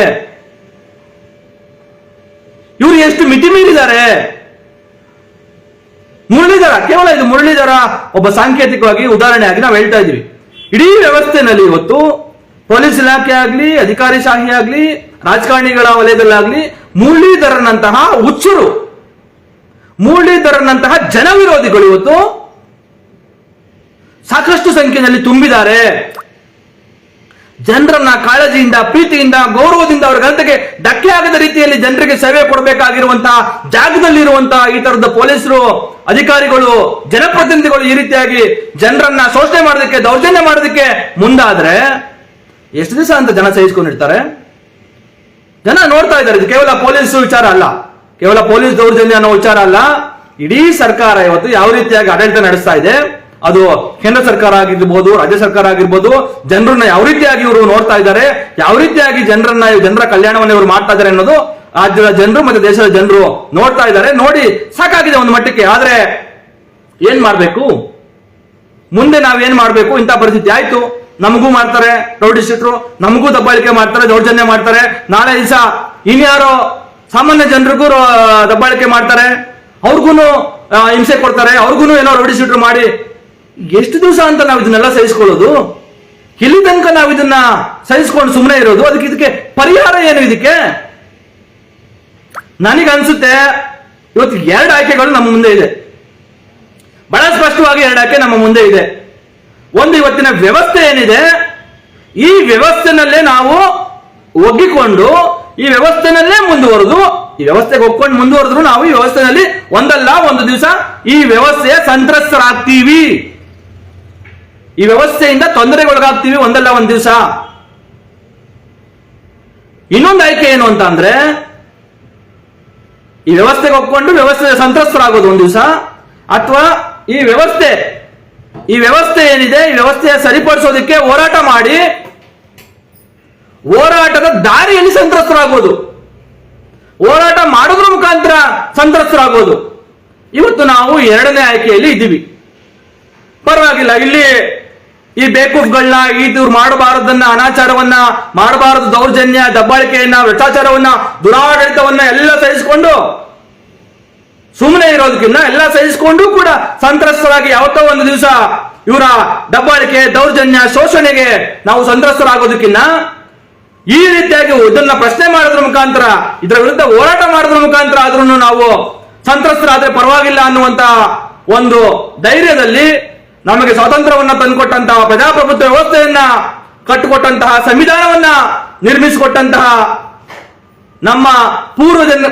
ಇವರು ಎಷ್ಟು ಮಿತಿ ಮೀರಿದ್ದಾರೆ. ಮುರಳೀಧರ, ಕೇವಲ ಇದು ಮುರಳೀಧರ ಒಬ್ಬ ಸಾಂಕೇತಿಕವಾಗಿ ಉದಾಹರಣೆಯಾಗಿ ನಾವು ಹೇಳ್ತಾ ಇದೀವಿ. ಇಡೀ ವ್ಯವಸ್ಥೆನಲ್ಲಿ ಇವತ್ತು ಪೊಲೀಸ್ ಇಲಾಖೆ ಆಗ್ಲಿ, ಅಧಿಕಾರಿಶಾಹಿ ಆಗ್ಲಿ, ರಾಜಕಾರಣಿಗಳ ವಲಯದಲ್ಲಾಗ್ಲಿ ಮುರಳೀಧರನಂತಹ ಹುಚ್ಚರು, ಮುರಳೀಧರನಂತಹ ಜನ ವಿರೋಧಿಗಳು ಇವತ್ತು ಸಾಕಷ್ಟು ಸಂಖ್ಯೆಯಲ್ಲಿ ತುಂಬಿದ್ದಾರೆ. ಜನರನ್ನ ಕಾಳಜಿಯಿಂದ, ಪ್ರೀತಿಯಿಂದ, ಗೌರವದಿಂದ ಅವರ ಗಂಟೆಗೆ ಧಕ್ಕೆ ಆಗದ ರೀತಿಯಲ್ಲಿ ಜನರಿಗೆ ಸೇವೆ ಕೊಡಬೇಕಾಗಿರುವಂತಹ ಜಾಗದಲ್ಲಿರುವಂತಹ ಈ ತರದ ಪೊಲೀಸರು, ಅಧಿಕಾರಿಗಳು, ಜನಪ್ರತಿನಿಧಿಗಳು ಈ ರೀತಿಯಾಗಿ ಜನರನ್ನ ಶೋಷಣೆ ಮಾಡೋದಕ್ಕೆ, ದೌರ್ಜನ್ಯ ಮಾಡೋದಕ್ಕೆ ಮುಂದಾದ್ರೆ ಎಷ್ಟು ದಿವಸ ಅಂತ ಜನ ಸಹಿಸ್ಕೊಂಡಿರ್ತಾರೆ? ಜನ ನೋಡ್ತಾ ಇದ್ದಾರೆ. ಇದು ಕೇವಲ ಪೊಲೀಸ್ ವಿಚಾರ ಅಲ್ಲ, ಕೇವಲ ಪೊಲೀಸ್ ದೌರ್ಜನ್ಯ ಅನ್ನೋ ವಿಚಾರ ಅಲ್ಲ. ಇಡೀ ಸರ್ಕಾರ ಇವತ್ತು ಯಾವ ರೀತಿಯಾಗಿ ಆಡಳಿತ ನಡೆಸ್ತಾ ಇದೆ, ಅದು ಕೇಂದ್ರ ಸರ್ಕಾರ ಆಗಿರ್ಬೋದು, ರಾಜ್ಯ ಸರ್ಕಾರ ಆಗಿರ್ಬೋದು, ಜನರನ್ನ ಯಾವ ರೀತಿಯಾಗಿ ಇವರು ನೋಡ್ತಾ ಇದ್ದಾರೆ, ಯಾವ ರೀತಿಯಾಗಿ ಜನರ ಕಲ್ಯಾಣವನ್ನು ಇವರು ಮಾಡ್ತಾ ಇದ್ದಾರೆ ಅನ್ನೋದು ರಾಜ್ಯದ ಜನರು ಮತ್ತೆ ದೇಶದ ಜನರು ನೋಡ್ತಾ ಇದ್ದಾರೆ. ನೋಡಿ ಸಾಕಾಗಿದೆ ಒಂದು ಮಟ್ಟಕ್ಕೆ. ಆದ್ರೆ ಏನ್ ಮಾಡ್ಬೇಕು, ಮುಂದೆ ನಾವೇನ್ ಮಾಡ್ಬೇಕು? ಇಂಥ ಪರಿಸ್ಥಿತಿ ಆಯ್ತು, ನಮಗೂ ಮಾಡ್ತಾರೆ ರೌಡಿ ಶೀಟ್ರು, ನಮಗೂ ದಬ್ಬಾಳಿಕೆ ಮಾಡ್ತಾರೆ, ದೌರ್ಜನ್ಯ ಮಾಡ್ತಾರೆ. ನಾಳೆ ದಿವಸ ಇನ್ಯಾರೋ ಸಾಮಾನ್ಯ ಜನರಿಗೂ ದಬ್ಬಾಳಿಕೆ ಮಾಡ್ತಾರೆ, ಅವ್ರಿಗೂ ಹಿಂಸೆ ಕೊಡ್ತಾರೆ, ಅವ್ರಿಗೂ ಏನೋ ರೌಡಿ ಶೀಟ್ರು ಮಾಡಿ ಎಷ್ಟು ದಿವಸ ಅಂತ ನಾವು ಇದನ್ನೆಲ್ಲ ಸಹಿಸ್ಕೊಳ್ಳೋದು? ಇಲ್ಲಿ ತನಕ ನಾವು ಇದನ್ನ ಸಹಿಸ್ಕೊಂಡು ಸುಮ್ಮನೆ ಇರೋದು? ಇದಕ್ಕೆ ಪರಿಹಾರ ಏನು? ಇದಕ್ಕೆ ನನಗನ್ಸುತ್ತೆ ಇವತ್ತು 2 ಆಯ್ಕೆಗಳು ನಮ್ಮ ಮುಂದೆ ಇದೆ, ಬಹಳ ಸ್ಪಷ್ಟವಾಗಿ 2 ಆಯ್ಕೆ ನಮ್ಮ ಮುಂದೆ ಇದೆ. ಒಂದು, ಇವತ್ತಿನ ವ್ಯವಸ್ಥೆ ಏನಿದೆ, ಈ ವ್ಯವಸ್ಥೆನಲ್ಲೇ ನಾವು ಒಗ್ಗಿಕೊಂಡು ಈ ವ್ಯವಸ್ಥೆನಲ್ಲೇ ಮುಂದುವರೆದು, ಈ ವ್ಯವಸ್ಥೆಗೆ ಒಪ್ಕೊಂಡು ಮುಂದುವರೆದ್ರು ನಾವು ಈ ವ್ಯವಸ್ಥೆನಲ್ಲಿ ಒಂದಲ್ಲ ಒಂದು ದಿವಸ ಈ ವ್ಯವಸ್ಥೆಯ ಸಂತ್ರಸ್ತರಾಗ್ತೀವಿ, ಈ ವ್ಯವಸ್ಥೆಯಿಂದ ತೊಂದರೆಗೊಳಗಾಗ್ತೀವಿ ಒಂದಲ್ಲ ಒಂದು ದಿವಸ. ಇನ್ನೊಂದು ಆಯ್ಕೆ ಏನು ಅಂತ ಅಂದ್ರೆ, ಈ ವ್ಯವಸ್ಥೆಗೆ ಒಪ್ಕೊಂಡು ವ್ಯವಸ್ಥೆಯ ಸಂತ್ರಸ್ತರಾಗೋದು ಒಂದು ದಿವಸ, ಅಥವಾ ಈ ವ್ಯವಸ್ಥೆ ಏನಿದೆ ಈ ವ್ಯವಸ್ಥೆಯ ಸರಿಪಡಿಸೋದಕ್ಕೆ ಹೋರಾಟ ಮಾಡಿ ಹೋರಾಟದ ದಾರಿಯಲ್ಲಿ ಸಂತ್ರಸ್ತರಾಗೋದು, ಹೋರಾಟ ಮಾಡೋದ್ರ ಮುಖಾಂತರ ಸಂತ್ರಸ್ತರಾಗೋದು. ಇವತ್ತು ನಾವು 2ನೇ ಆಯ್ಕೆಯಲ್ಲಿ ಇದ್ದೀವಿ. ಪರವಾಗಿಲ್ಲ, ಇಲ್ಲಿ ಈ ಬೇಕೂಫ್ಗಳನ್ನ, ಇವ್ರು ಮಾಡಬಾರದನ್ನ, ಅನಾಚಾರವನ್ನ ಮಾಡಬಾರದು, ದೌರ್ಜನ್ಯ, ದಬ್ಬಾಳಿಕೆಯನ್ನ, ಭ್ರಷ್ಟಾಚಾರವನ್ನ, ದುರಾಡಳಿತವನ್ನ ಎಲ್ಲ ಸಹಿಸಿಕೊಂಡು ಸುಮ್ಮನೆ ಇರೋದಕ್ಕಿಂತ ಎಲ್ಲ ಸಹಿಸಿಕೊಂಡು ಕೂಡ ಸಂತ್ರಸ್ತರಾಗಿ ಯಾವತ್ತೋ ಒಂದು ದಿವಸ ಇವರ ದಬ್ಬಾಳಿಕೆ, ದೌರ್ಜನ್ಯ, ಶೋಷಣೆಗೆ ನಾವು ಸಂತ್ರಸ್ತರಾಗೋದಕ್ಕಿಂತ ಈ ರೀತಿಯಾಗಿ ಇದನ್ನ ಪ್ರಶ್ನೆ ಮಾಡೋದ್ರ ಮುಖಾಂತರ, ಇದರ ವಿರುದ್ಧ ಹೋರಾಟ ಮಾಡೋದ್ರ ಮುಖಾಂತರ ಆದ್ರೂ ನಾವು ಸಂತ್ರಸ್ತರಾದ್ರೆ ಪರವಾಗಿಲ್ಲ ಅನ್ನುವಂತ ಒಂದು ಧೈರ್ಯದಲ್ಲಿ, ನಮಗೆ ಸ್ವಾತಂತ್ರ್ಯವನ್ನ ತಂದುಕೊಟ್ಟಂತಹ, ಪ್ರಜಾಪ್ರಭುತ್ವ ವ್ಯವಸ್ಥೆಯನ್ನ ಕಟ್ಟಿಕೊಟ್ಟಂತಹ, ಸಂವಿಧಾನವನ್ನ ನಿರ್ಮಿಸಿಕೊಟ್ಟಂತಹ ನಮ್ಮ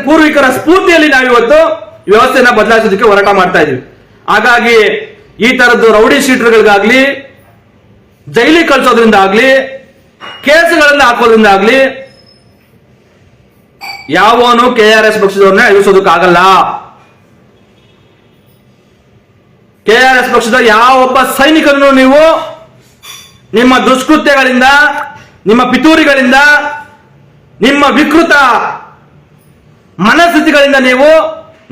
ಪೂರ್ವಿಕರ ಸ್ಫೂರ್ತಿಯಲ್ಲಿ ನಾವಿವತ್ತು ವ್ಯವಸ್ಥೆಯನ್ನ ಬದಲಾಯಿಸೋದಕ್ಕೆ ಹೋರಾಟ ಮಾಡ್ತಾ ಇದೀವಿ. ಹಾಗಾಗಿ ಈ ತರದ್ದು ರೌಡಿ ಶೀಟರ್ಗಳಿಗಾಗ್ಲಿ, ಜೈಲಿಗೆ ಕಳಿಸೋದ್ರಿಂದ ಆಗ್ಲಿ, ಕೇಸುಗಳನ್ನ ಹಾಕೋದ್ರಿಂದ ಆಗ್ಲಿ ಯಾವನು KRS ಪಕ್ಷದವ್ರನ್ನ ಎದುರಿಸೋದಕ್ಕಾಗಲ್ಲ. KRS ಪಕ್ಷದ ಯಾವೊಬ್ಬ ಸೈನಿಕರನ್ನು ನೀವು ನಿಮ್ಮ ದುಷ್ಕೃತ್ಯಗಳಿಂದ, ನಿಮ್ಮ ಪಿತೂರಿಗಳಿಂದ, ನಿಮ್ಮ ವಿಕೃತ ಮನಸ್ಥಿತಿಗಳಿಂದ ನೀವು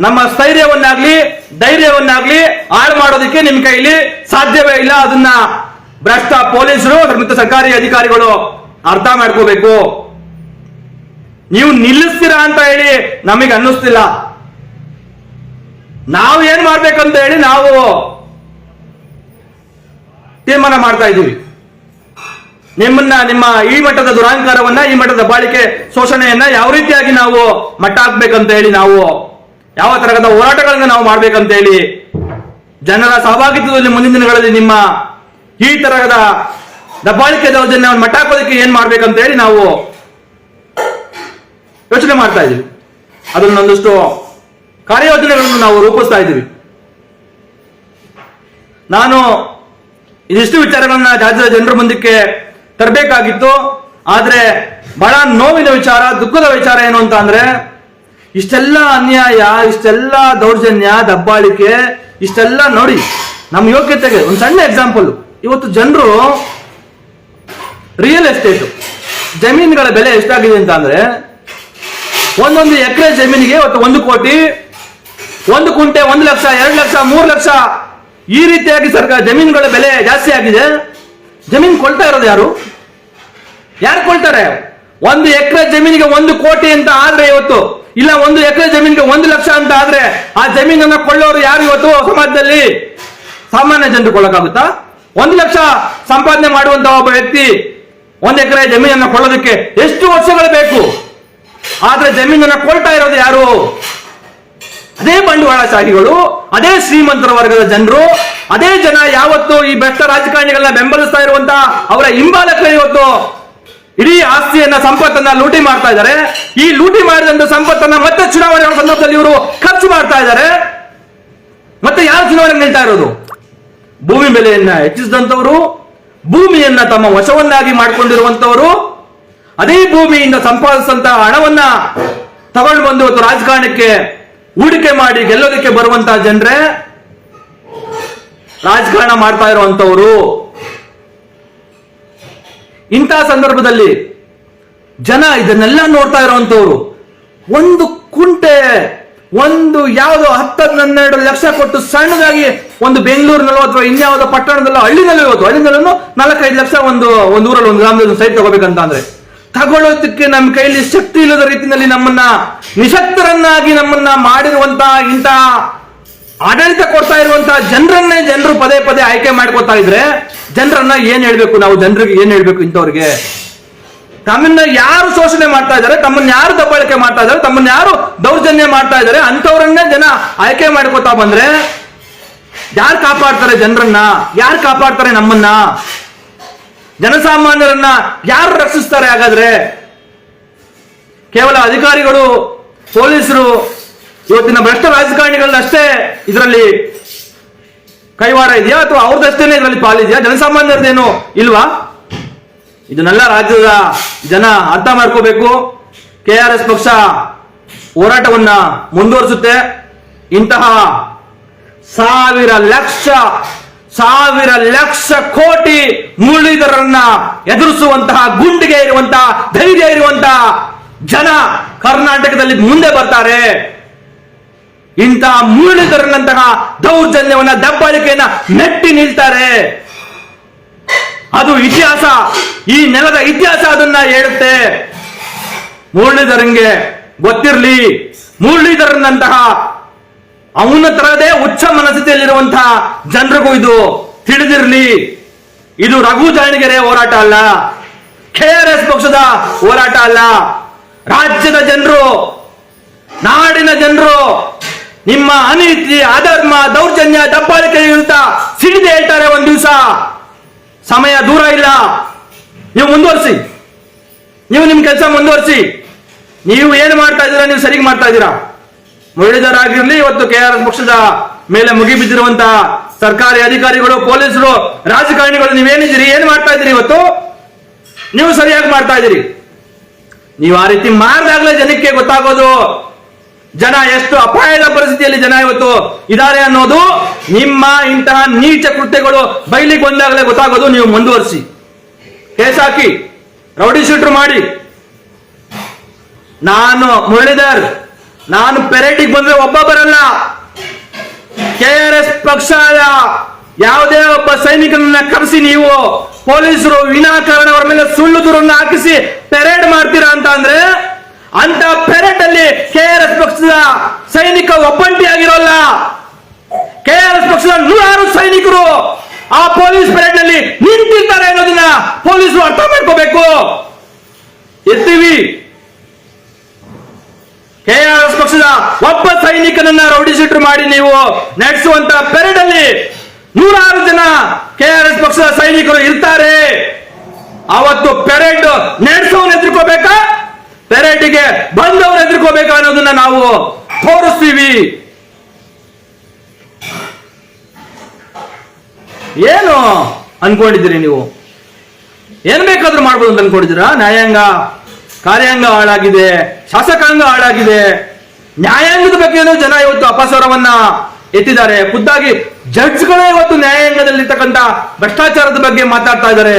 ನಮ್ಮ ಸ್ಥೈರ್ಯವನ್ನಾಗ್ಲಿ ಧೈರ್ಯವನ್ನಾಗ್ಲಿ ಹಾಳು ಮಾಡೋದಕ್ಕೆ ನಿಮ್ಮ ಕೈಲಿ ಸಾಧ್ಯವೇ ಇಲ್ಲ. ಅದನ್ನ ಭ್ರಷ್ಟ ಪೊಲೀಸರು ಮತ್ತು ಸರ್ಕಾರಿ ಅಧಿಕಾರಿಗಳು ಅರ್ಥ ಮಾಡ್ಕೋಬೇಕು. ನೀವು ನಿಲ್ಲಿಸ್ತೀರಾ ಅಂತ ಹೇಳಿ ನಮಗೆ ಅನ್ನಿಸ್ತಿಲ್ಲ. ನಾವು ಏನ್ ಮಾಡ್ಬೇಕಂತ ಹೇಳಿ ನಾವು ತೀರ್ಮಾನ ಮಾಡ್ತಾ ಇದ್ದೀವಿ. ನಿಮ್ಮ ಈ ಮಟ್ಟದ ದುರಾಂಕಾರವನ್ನ, ಈ ಮಟ್ಟದ ಬಾಳಿಕೆ ಶೋಷಣೆಯನ್ನ ಯಾವ ರೀತಿಯಾಗಿ ನಾವು ಮಟ್ಟ ಹಾಕ್ಬೇಕಂತ ಹೇಳಿ, ನಾವು ಯಾವ ತರಹದ ಹೋರಾಟಗಳನ್ನ ನಾವು ಮಾಡ್ಬೇಕಂತ ಹೇಳಿ, ಜನರ ಸಹಭಾಗಿತ್ವದಲ್ಲಿ ಮುಂದಿನ ದಿನಗಳಲ್ಲಿ ನಿಮ್ಮ ಈ ತರಹದ ದಬ್ಬಾಳಿಕೆ ದೌರ್ಜನ್ಯವನ್ನು ಮಟ್ಟ ಹಾಕೋದಕ್ಕೆ ಏನ್ ಮಾಡ್ಬೇಕಂತ ಹೇಳಿ ನಾವು ಯೋಚನೆ ಮಾಡ್ತಾ ಇದೀವಿ. ಅದನ್ನೊಂದಷ್ಟು ಕಾರ್ಯಯೋಜನೆಗಳನ್ನು ನಾವು ರೂಪಿಸ್ತಾ ಇದ್ದೀವಿ. ನಾನು ಇದಿಷ್ಟು ವಿಚಾರಗಳನ್ನ ರಾಜ್ಯದ ಜನರ ಮುಂದಕ್ಕೆ ತರಬೇಕಾಗಿತ್ತು. ಆದ್ರೆ ಬಹಳ ನೋವಿನ ವಿಚಾರ, ದುಃಖದ ವಿಚಾರ ಏನು ಅಂತ ಅಂದ್ರೆ, ಇಷ್ಟೆಲ್ಲ ಅನ್ಯಾಯ, ಇಷ್ಟೆಲ್ಲ ದೌರ್ಜನ್ಯ, ದಬ್ಬಾಳಿಕೆ, ಇಷ್ಟೆಲ್ಲ ನೋಡಿ ನಮ್ಮ ಯೋಗ್ಯತೆಗೆ ಒಂದು ಸಣ್ಣ ಎಕ್ಸಾಂಪಲ್. ಇವತ್ತು ಜನರು ರಿಯಲ್ ಎಸ್ಟೇಟ್ ಜಮೀನುಗಳ ಬೆಲೆ ಎಷ್ಟಾಗಿದೆ ಅಂತ ಅಂದ್ರೆ, ಒಂದೊಂದು ಎಕರೆ ಜಮೀನಿಗೆ ಇವತ್ತು 1 ಕೋಟಿ, 1 ಕುಂಟೆ 1 ಲಕ್ಷ, 2 ಲಕ್ಷ, 3 ಲಕ್ಷ, ಈ ರೀತಿಯಾಗಿ ಸರ್ಕಾರ ಜಮೀನುಗಳ ಬೆಲೆ ಜಾಸ್ತಿ ಆಗಿದೆ. ಜಮೀನು ಕೊಳ್ತಾ ಇರೋದು ಯಾರು ಕೊಳ್ತಾರೆ? 1 ಎಕರೆ ಜಮೀನಿಗೆ 1 ಕೋಟಿ ಅಂತ ಆದ್ರೆ ಇವತ್ತು, ಇಲ್ಲ 1 ಎಕರೆ ಜಮೀನಿಗೆ 1 ಲಕ್ಷ ಅಂತ ಆದ್ರೆ ಆ ಜಮೀನನ್ನ ಕೊಳ್ಳೋರು ಯಾರು ಇವತ್ತು ಸಮಾಜದಲ್ಲಿ? ಸಾಮಾನ್ಯ ಜನರು ಕೊಳ್ಳಕ್ಕಾಗುತ್ತಾ? 1 ಲಕ್ಷ ಸಂಪಾದನೆ ಮಾಡುವಂತ ಒಬ್ಬ ವ್ಯಕ್ತಿ 1 ಎಕರೆ ಜಮೀನನ್ನ ಕೊಳ್ಳೋದಕ್ಕೆ ಎಷ್ಟು ವರ್ಷಗಳು ಬೇಕು? ಆದ್ರೆ ಜಮೀನನ್ನ ಕೊಳ್ತಾ ಇರೋದು ಯಾರು? ಅದೇ ಬಂಡವಾಳಶಾಹಿಗಳು, ಅದೇ ಶ್ರೀಮಂತರ ವರ್ಗದ ಜನರು, ಅದೇ ಜನ ಯಾವತ್ತು ಈ ಭ್ರಷ್ಟ ರಾಜಕಾರಣಿಗಳನ್ನ ಬೆಂಬಲಿಸ್ತಾ ಇರುವಂತ ಅವರ ಹಿಂಬಾಲಕರು ಇವತ್ತು ಇಡೀ ಆಸ್ತಿಯನ್ನ, ಸಂಪತ್ತನ್ನ ಲೂಟಿ ಮಾಡ್ತಾ ಇದ್ದಾರೆ. ಈ ಲೂಟಿ ಮಾಡಿದಂತ ಸಂಪತ್ತನ್ನ ಮತ್ತೆ ಚುನಾವಣೆಗಳ ಸಂದರ್ಭದಲ್ಲಿ ಇವರು ಖರ್ಚು ಮಾಡ್ತಾ ಇದ್ದಾರೆ. ಮತ್ತೆ ಯಾರು ಚುನಾವಣೆಗೆ ನಿಲ್ತಾ ಇರೋದು? ಭೂಮಿ ಬೆಲೆಯನ್ನ ಹೆಚ್ಚಿಸಿದಂತವರು, ಭೂಮಿಯನ್ನ ತಮ್ಮ ವಶವನ್ನಾಗಿ ಮಾಡಿಕೊಂಡಿರುವಂತವರು, ಅದೇ ಭೂಮಿಯಿಂದ ಸಂಪಾದಿಸಿದಂತಹ ಹಣವನ್ನ ತಗೊಂಡು ಬಂದು ಇವತ್ತು ರಾಜಕಾರಣಕ್ಕೆ ಹೂಡಿಕೆ ಮಾಡಿ ಗೆಲ್ಲೋದಕ್ಕೆ ಬರುವಂತಹ ಜನರೇ ರಾಜಕಾರಣ ಮಾಡ್ತಾ ಇರುವಂತವರು. ಇಂತಹ ಸಂದರ್ಭದಲ್ಲಿ ಜನ ಇದನ್ನೆಲ್ಲ ನೋಡ್ತಾ ಇರುವಂತವ್ರು ಒಂದು ಕುಂಟೆ ಒಂದು ಯಾವುದೋ 10-12 ಲಕ್ಷ ಕೊಟ್ಟು ಸಣ್ಣದಾಗಿ ಒಂದು ಬೆಂಗಳೂರಿನಲ್ಲೋ ಅಥವಾ ಇನ್ಯಾವುದೋ ಪಟ್ಟಣದಲ್ಲೋ ಹಳ್ಳಿನಲ್ಲೂ ಇವತ್ತು ಹಳ್ಳಿನಲ್ಲೂ 4-5 ಲಕ್ಷ ಒಂದು ಊರಲ್ಲಿ ಒಂದು ಗ್ರಾಮದಲ್ಲಿ ಸೈಟ್ ತಗೋಬೇಕಂತ ಅಂದ್ರೆ ತಗೊಳ್ಳೋದಕ್ಕೆ ನಮ್ಮ ಕೈಲಿ ಶಕ್ತಿ ಇಲ್ಲದ ರೀತಿಯಲ್ಲಿ ನಮ್ಮನ್ನ ನಿಶಕ್ತರನ್ನಾಗಿ ನಮ್ಮನ್ನ ಮಾಡಿರುವಂತಹ ಇಂತಹ ಆಡಳಿತ ಕೊಡ್ತಾ ಇರುವಂತಹ ಜನರನ್ನೇ ಜನರು ಪದೇ ಪದೇ ಆಯ್ಕೆ ಮಾಡ್ಕೊತಾ ಇದ್ರೆ ಜನರನ್ನ ಏನ್ ಹೇಳ್ಬೇಕು? ನಾವು ಜನರಿಗೆ ಏನ್ ಹೇಳ್ಬೇಕು? ಇಂಥವ್ರಿಗೆ ತಮ್ಮನ್ನ ಯಾರು ಶೋಷಣೆ ಮಾಡ್ತಾ ಇದ್ದಾರೆ, ತಮ್ಮನ್ನ ಯಾರು ದಬ್ಬಾಳಿಕೆ ಮಾಡ್ತಾ ಇದ್ದಾರೆ, ತಮ್ಮನ್ನ ಯಾರು ದೌರ್ಜನ್ಯ ಮಾಡ್ತಾ ಇದ್ದಾರೆ ಅಂತವ್ರನ್ನೇ ಜನ ಆಯ್ಕೆ ಮಾಡ್ಕೊತಾ ಬಂದ್ರೆ ಯಾರು ಕಾಪಾಡ್ತಾರೆ ಜನರನ್ನ? ಯಾರು ಕಾಪಾಡ್ತಾರೆ ನಮ್ಮನ್ನ? ಜನಸಾಮಾನ್ಯರನ್ನ ಯಾರು ರಕ್ಷಿಸ್ತಾರೆ? ಹಾಗಾದ್ರೆ ಕೇವಲ ಅಧಿಕಾರಿಗಳು, ಪೊಲೀಸರು, ಇವತ್ತಿನ ಭ್ರಷ್ಟ ರಾಜಕಾರಣಿಗಳನ್ನಷ್ಟೇ ಇದರಲ್ಲಿ ಕೈವಾಡ ಇದೆಯಾ ಅಥವಾ ಅವ್ರದಷ್ಟೇನೆ ಇದರಲ್ಲಿ ಪಾಲಿದೆಯಾ? ಜನಸಾಮಾನ್ಯರದೇನು ಇಲ್ವಾ? ಇದನ್ನೆಲ್ಲ ರಾಜ್ಯದ ಜನ ಅರ್ಥ ಮಾಡ್ಕೋಬೇಕು. KRS ಪಕ್ಷ ಹೋರಾಟವನ್ನ ಮುಂದುವರಿಸುತ್ತೆ. ಇಂತಹ ಸಾವಿರ ಲಕ್ಷ ಕೋಟಿ ಮುರಳೀಧರರನ್ನ ಎದುರಿಸುವಂತಹ ಗುಂಡಿಗೆ ಇರುವಂತಹ ಧೈರ್ಯ ಇರುವಂತಹ ಜನ ಕರ್ನಾಟಕದಲ್ಲಿ ಮುಂದೆ ಬರ್ತಾರೆ. ಇಂತಹ ಮುರಳೀಧರನಂತಹ ದೌರ್ಜನ್ಯವನ್ನ ದಬ್ಬಾಳಿಕೆಯನ್ನ ಮೆಟ್ಟಿ ನಿಲ್ತಾರೆ. ಅದು ಇತಿಹಾಸ, ಈ ನೆಲದ ಇತಿಹಾಸ ಅದನ್ನ ಹೇಳುತ್ತೆ. ಮುರಳೀಧರನ್ಗೆ ಗೊತ್ತಿರಲಿ, ಮುರಳೀಧರನಂತಹ ಅವನ ತರದೇ ಉಚ್ಚ ಮನಸ್ಥಿತಿಯಲ್ಲಿರುವಂತಹ ಜನರಿಗೂ ಇದು ತಿಳಿದಿರಲಿ. ಇದು ರಘು ಜಾಣಗೆರೆ ಹೋರಾಟ ಅಲ್ಲ, KRS ಪಕ್ಷದ ಹೋರಾಟ ಅಲ್ಲ. ರಾಜ್ಯದ ಜನರು, ನಾಡಿನ ಜನರು ನಿಮ್ಮ ಅನೀತಿ, ಅಧರ್ಮ, ದೌರ್ಜನ್ಯ, ದಬ್ಬಾಳಿಕೆ ವಿರುದ್ಧ ಸಿಡಿದು ಹೇಳ್ತಾರೆ. ಒಂದ್ ದಿವಸ ಸಮಯ ದೂರ ಇಲ್ಲ. ನೀವು ಮುಂದುವರಿಸಿ, ನೀವು ನಿಮ್ ಕೆಲಸ ಮುಂದುವರಿಸಿ. ನೀವು ಏನು ಮಾಡ್ತಾ ಇದ್ದೀರಾ? ನೀವು ಸರಿಗೆ ಮಾಡ್ತಾ ಇದ್ದೀರಾ? ಮುರಳೀಧರ ಆಗಿರ್ಲಿ, ಇವತ್ತು KRS ಪಕ್ಷದ ಮೇಲೆ ಮುಗಿಬಿದ್ದಿರುವಂತಹ ಸರ್ಕಾರಿ ಅಧಿಕಾರಿಗಳು, ಪೊಲೀಸರು, ರಾಜಕಾರಣಿಗಳು, ನೀವೇನಿದ್ದೀರಿ? ಏನ್ ಮಾಡ್ತಾ ಇದ್ದೀರಿ? ಇವತ್ತು ನೀವು ಸರಿಯಾಗಿ ಮಾಡ್ತಾ ಇದ್ದೀರಿ. ನೀವು ಆ ರೀತಿ ಮಾಡಿದಾಗಲೇ ಜನಕ್ಕೆ ಗೊತ್ತಾಗೋದು ಜನ ಎಷ್ಟು ಅಪಾಯದ ಪರಿಸ್ಥಿತಿಯಲ್ಲಿ ಜನ ಇವತ್ತು ಇದ್ದಾರೆ ಅನ್ನೋದು. ನಿಮ್ಮ ಇಂತಹ ನೀಚ ಕೃತ್ಯಗಳು ಬಯಲಿಗೆ ಬಂದಾಗಲೇ ಗೊತ್ತಾಗೋದು. ನೀವು ಮುಂದುವರಿಸಿ, ಕೇಸ್ ಹಾಕಿ, ರೌಡಿ ಶೀಟ್ರು ಮಾಡಿ. ನಾನು ಮುರಳೀಧರ್, ನಾನು ಪೆರೇಟಿಗೆ ಬಂದ್ರೆ ಒಬ್ಬ ಬರಲ್ಲ. KRS ಪಕ್ಷದ ಯಾವುದೇ ಒಬ್ಬ ಸೈನಿಕನನ್ನ ಕರೆಸಿ ನೀವು ಪೊಲೀಸರು ವಿನಾಕಾರಣ ಅವರ ಮೇಲೆ ಸುಳ್ಳು ದೂರನ್ನ ಹಾಕಿಸಿ ಪೆರೇಡ್ ಮಾಡ್ತೀರಾ ಅಂತ ಅಂದ್ರೆ, ಅಂತ ಪೆರೇಡ್ ಅಲ್ಲಿ KRS ಪಕ್ಷದ ಸೈನಿಕ ಒಬ್ಬಂಟಿಯಾಗಿರೋಲ್ಲ. KRS ಪಕ್ಷದ 100 ಸೈನಿಕರು ಆ ಪೊಲೀಸ್ ಪೆರೇಡ್ ನಲ್ಲಿ ನಿಂತಿರ್ತಾರೆ ಅನ್ನೋದನ್ನ ಪೊಲೀಸರು ಅರ್ಥ ಮಾಡ್ಕೋಬೇಕು. ಎತ್ತೀವಿ KRS ಪಕ್ಷದ ಒಬ್ಬ ಸೈನಿಕನನ್ನ ರೌಡಿ ಶೀಟರ್ ಮಾಡಿ ನೀವು ನಡೆಸುವಂತ ಪೆರೇಡ್ ಅಲ್ಲಿ 100 ಜನ KRS ಪಕ್ಷದ ಸೈನಿಕರು ಇರ್ತಾರೆ. ಅವತ್ತು ಪೆರೇಡ್ ನಡೆಸೋನ್ ಎದುರ್ಕೋಬೇಕಾ, ಪೆರೇಟಿಗೆ ಬಂದವರು ಎದುರ್ಕೋಬೇಕಾ ಅನ್ನೋದನ್ನ ನಾವು ತೋರಿಸ್ತೀವಿ. ಏನು ಅನ್ಕೊಂಡಿದ್ದೀರಿ ನೀವು? ಏನ್ ಬೇಕಾದ್ರೂ ಮಾಡ್ಬೋದು ಅಂತ ಅನ್ಕೊಂಡಿದ್ದೀರಾ? ನ್ಯಾಯಾಂಗ, ಕಾರ್ಯಾಂಗ ಹಾಳಾಗಿದೆ, ಶಾಸಕಾಂಗ ಹಾಳಾಗಿದೆ. ನ್ಯಾಯಾಂಗದ ಬಗ್ಗೆ ಜನ ಇವತ್ತು ಅಪಸ್ವರವನ್ನ ಎತ್ತಿದ್ದಾರೆ. ಖುದ್ದಾಗಿ ಜಡ್ಜ್ಗಳೇ ಇವತ್ತು ನ್ಯಾಯಾಂಗದಲ್ಲಿರ್ತಕ್ಕಂಥ ಭ್ರಷ್ಟಾಚಾರದ ಬಗ್ಗೆ ಮಾತಾಡ್ತಾ ಇದ್ದಾರೆ.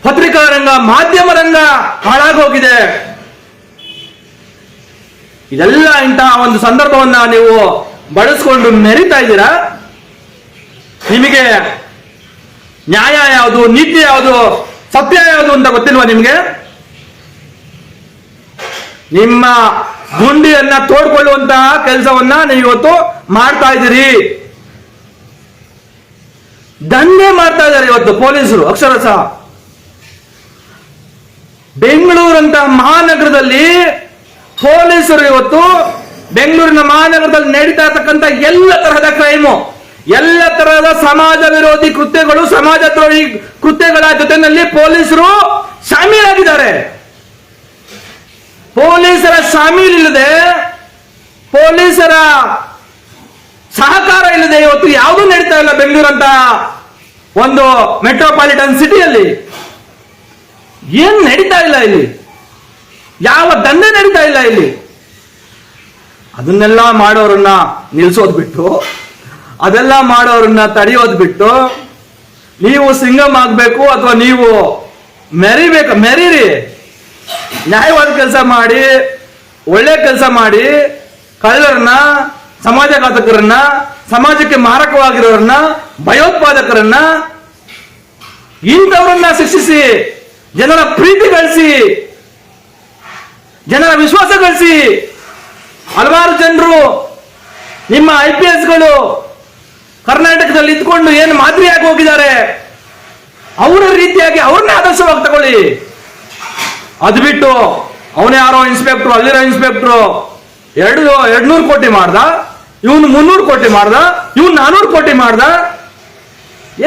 ಪತ್ರಿಕಾ ರಂಗ, ಮಾಧ್ಯಮ ರಂಗ ಹಾಳಾಗೋಗಿದೆ. ಇದೆಲ್ಲ ಇಂತಹ ಒಂದು ಸಂದರ್ಭವನ್ನ ನೀವು ಬಳಸ್ಕೊಂಡು ಮೆರಿತಾ ಇದ್ದೀರಾ. ನಿಮಗೆ ನ್ಯಾಯ ಯಾವುದು, ನೀತಿ ಯಾವುದು, ಸತ್ಯ ಯಾವುದು ಅಂತ ಗೊತ್ತಿಲ್ವಾ ನಿಮ್ಗೆ? ನಿಮ್ಮ ಗುಂಡಿಯನ್ನ ತೋಡ್ಕೊಳ್ಳುವಂತಹ ಕೆಲಸವನ್ನ ನೀವು ಇವತ್ತು ಮಾಡ್ತಾ ಇದ್ದೀರಿ. ದಂಧೆ ಮಾಡ್ತಾ ಇದ್ದಾರೆ ಇವತ್ತು ಪೊಲೀಸರು ಅಕ್ಷರಶಃ. ಬೆಂಗಳೂರಂತಹ ಮಹಾನಗರದಲ್ಲಿ ಪೊಲೀಸರು ಇವತ್ತು ಬೆಂಗಳೂರಿನ ಮಹಾನಗರದಲ್ಲಿ ನಡೀತಾ ಇರತಕ್ಕಂಥ ಎಲ್ಲ ತರಹದ ಕ್ರೈಮು, ಎಲ್ಲ ತರಹದ ಸಮಾಜ ವಿರೋಧಿ ಕೃತ್ಯಗಳು, ಸಮಾಜ ದ್ರೋಹಿ ಕೃತ್ಯಗಳ ಜೊತೆಯಲ್ಲಿ ಪೊಲೀಸರು ಶಾಮೀಲಾಗಿದ್ದಾರೆ. ಪೊಲೀಸರ ಶಾಮೀಲಿಲ್ಲದೆ, ಪೊಲೀಸರ ಸಹಕಾರ ಇಲ್ಲದೆ ಇವತ್ತು ಯಾವುದೂ ನಡೀತಾ ಇಲ್ಲ ಬೆಂಗಳೂರಂತ ಒಂದು ಮೆಟ್ರೋಪಾಲಿಟನ್ ಸಿಟಿಯಲ್ಲಿ. ಏನ್ ನಡೀತಾ ಇಲ್ಲ ಇಲ್ಲಿ. ಯಾವ ದಂಧೆ ನಡೀತಾ ಇಲ್ಲ ಇಲ್ಲಿ. ಅದನ್ನೆಲ್ಲ ಮಾಡೋರನ್ನ ನಿಲ್ಸೋದ್ ಬಿಟ್ಟು, ಅದೆಲ್ಲ ಮಾಡೋರನ್ನ ತಡೆಯೋದ್ ಬಿಟ್ಟು, ನೀವು ಸಿಂಗಮ್ ಆಗ್ಬೇಕು ಅಥವಾ ನೀವು ಮೆರೀರಿ, ನ್ಯಾಯವಾದ ಕೆಲಸ ಮಾಡಿ, ಒಳ್ಳೆ ಕೆಲಸ ಮಾಡಿ, ಕಳ್ಳರನ್ನ, ಸಮಾಜಘಾತಕರನ್ನ, ಸಮಾಜಕ್ಕೆ ಮಾರಕವಾಗಿರೋರನ್ನ, ಭಯೋತ್ಪಾದಕರನ್ನ, ಇಂಥವ್ರನ್ನ ಶಿಕ್ಷಿಸಿ, ಜನರ ಪ್ರೀತಿ ಗಳಿಸಿ, ಜನರ ವಿಶ್ವಾಸ ಗಳಿಸಿ. ಹಲವಾರು ಜನರು ನಿಮ್ಮ IPSಗಳು ಕರ್ನಾಟಕದಲ್ಲಿ ಇದ್ಕೊಂಡು ಏನು ಮಾದರಿಯಾಗಿ ಹೋಗಿದ್ದಾರೆ, ಅವರ ರೀತಿಯಾಗಿ ಅವ್ರನ್ನೇ ಆದರ್ಶವಾಗಿ ತಗೊಳ್ಳಿ. ಅದು ಬಿಟ್ಟು ಅವನೇ ಯಾರೋ ಇನ್ಸ್ಪೆಕ್ಟ್ರು, ಅಲ್ಲಿರೋ ಇನ್ಸ್ಪೆಕ್ಟ್ರು 200 ಕೋಟಿ ಮಾಡ್ದ, ಇವನು 300 ಕೋಟಿ ಮಾಡ್ದ, ಇವನು 400 ಕೋಟಿ ಮಾಡ್ದ.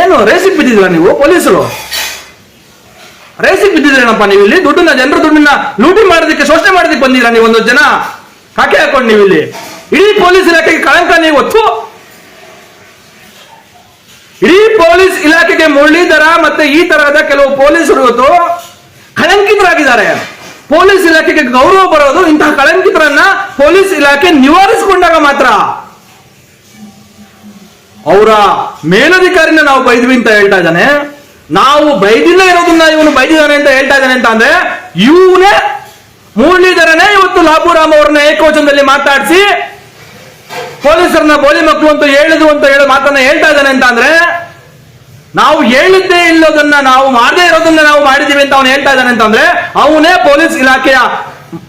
ಏನು ರೇಸಿಗೆ ಬಿದ್ದಿದ್ರ ನೀವು? ಪೊಲೀಸರು ರೇಸಿಗೆ ಬಿದ್ದಿದ್ರೇನಪ್ಪ ನೀವು ಇಲ್ಲಿ? ದುಡ್ಡನ್ನ, ಜನರ ದುಡ್ಡನ್ನ ಲೂಟಿ ಮಾಡೋದಕ್ಕೆ, ಶೋಷಣೆ ಮಾಡೋದಕ್ಕೆ ಬಂದಿರ ನೀವು. ಒಂದು ಜನ ಕಾಕೆ ಹಾಕೊಂಡು ನೀವು ಇಲ್ಲಿ ಇಡೀ ಪೊಲೀಸ್ ಇಲಾಖೆಗೆ ಕಳಂಕ. ನೀವು ಹೊತ್ತು ಇಡೀ ಪೊಲೀಸ್ ಇಲಾಖೆಗೆ ಮುರಳೀಧರ ಮತ್ತೆ ಈ ತರಹದ ಕೆಲವು ಪೊಲೀಸರು ಇವತ್ತು ಕಳಂಕಿತರಾಗಿದ್ದಾರೆ. ಪೊಲೀಸ್ ಇಲಾಖೆಗೆ ಗೌರವ ಬರೋದು ಇಂತಹ ಕಳಂಕಿತರನ್ನ ಪೊಲೀಸ್ ಇಲಾಖೆ ನಿವಾರಿಸಿಕೊಂಡಾಗ ಮಾತ್ರ. ಅವರ ಮೇಲಧಿಕಾರಿನ ನಾವು ಬೈದ್ವಿ ಅಂತ ಹೇಳ್ತಾ ಇದ್ದಾನೆ. ನಾವು ಬೈದಿಲ್ಲ ಇರೋದನ್ನ ಇವನು ಬೈದಿದ್ದಾನೆ ಅಂತ ಹೇಳ್ತಾ ಇದ್ದಾನೆ ಅಂತ ಅಂದ್ರೆ, ಇವನೇ ಮುರಳೀಧರನೇ ಇವತ್ತು ಲಾಬುರಾಮ್ ಅವ್ರನ್ನ ಏಕವಚನದಲ್ಲಿ ಮಾತಾಡಿಸಿ ಪೊಲೀಸರನ್ನ ಬೋಳಿ ಮಕ್ಕಳು ಅಂತ ಹೇಳಿದ್ರು ಅಂತ ಹೇಳೋ ಮಾತನ್ನ ಹೇಳ್ತಾ ಇದ್ದಾನೆ ಅಂತ ಅಂದ್ರೆ, ನಾವು ಹೇಳಿದ್ದೇ ಇಲ್ಲೋದನ್ನ, ನಾವು ಮಾಡದೇ ಇರೋದನ್ನ ನಾವು ಮಾಡಿದೀವಿ ಅಂತ ಅವನು ಹೇಳ್ತಾ ಇದ್ದಾನೆ ಅಂತಂದ್ರೆ, ಅವನೇ ಪೊಲೀಸ್ ಇಲಾಖೆಯ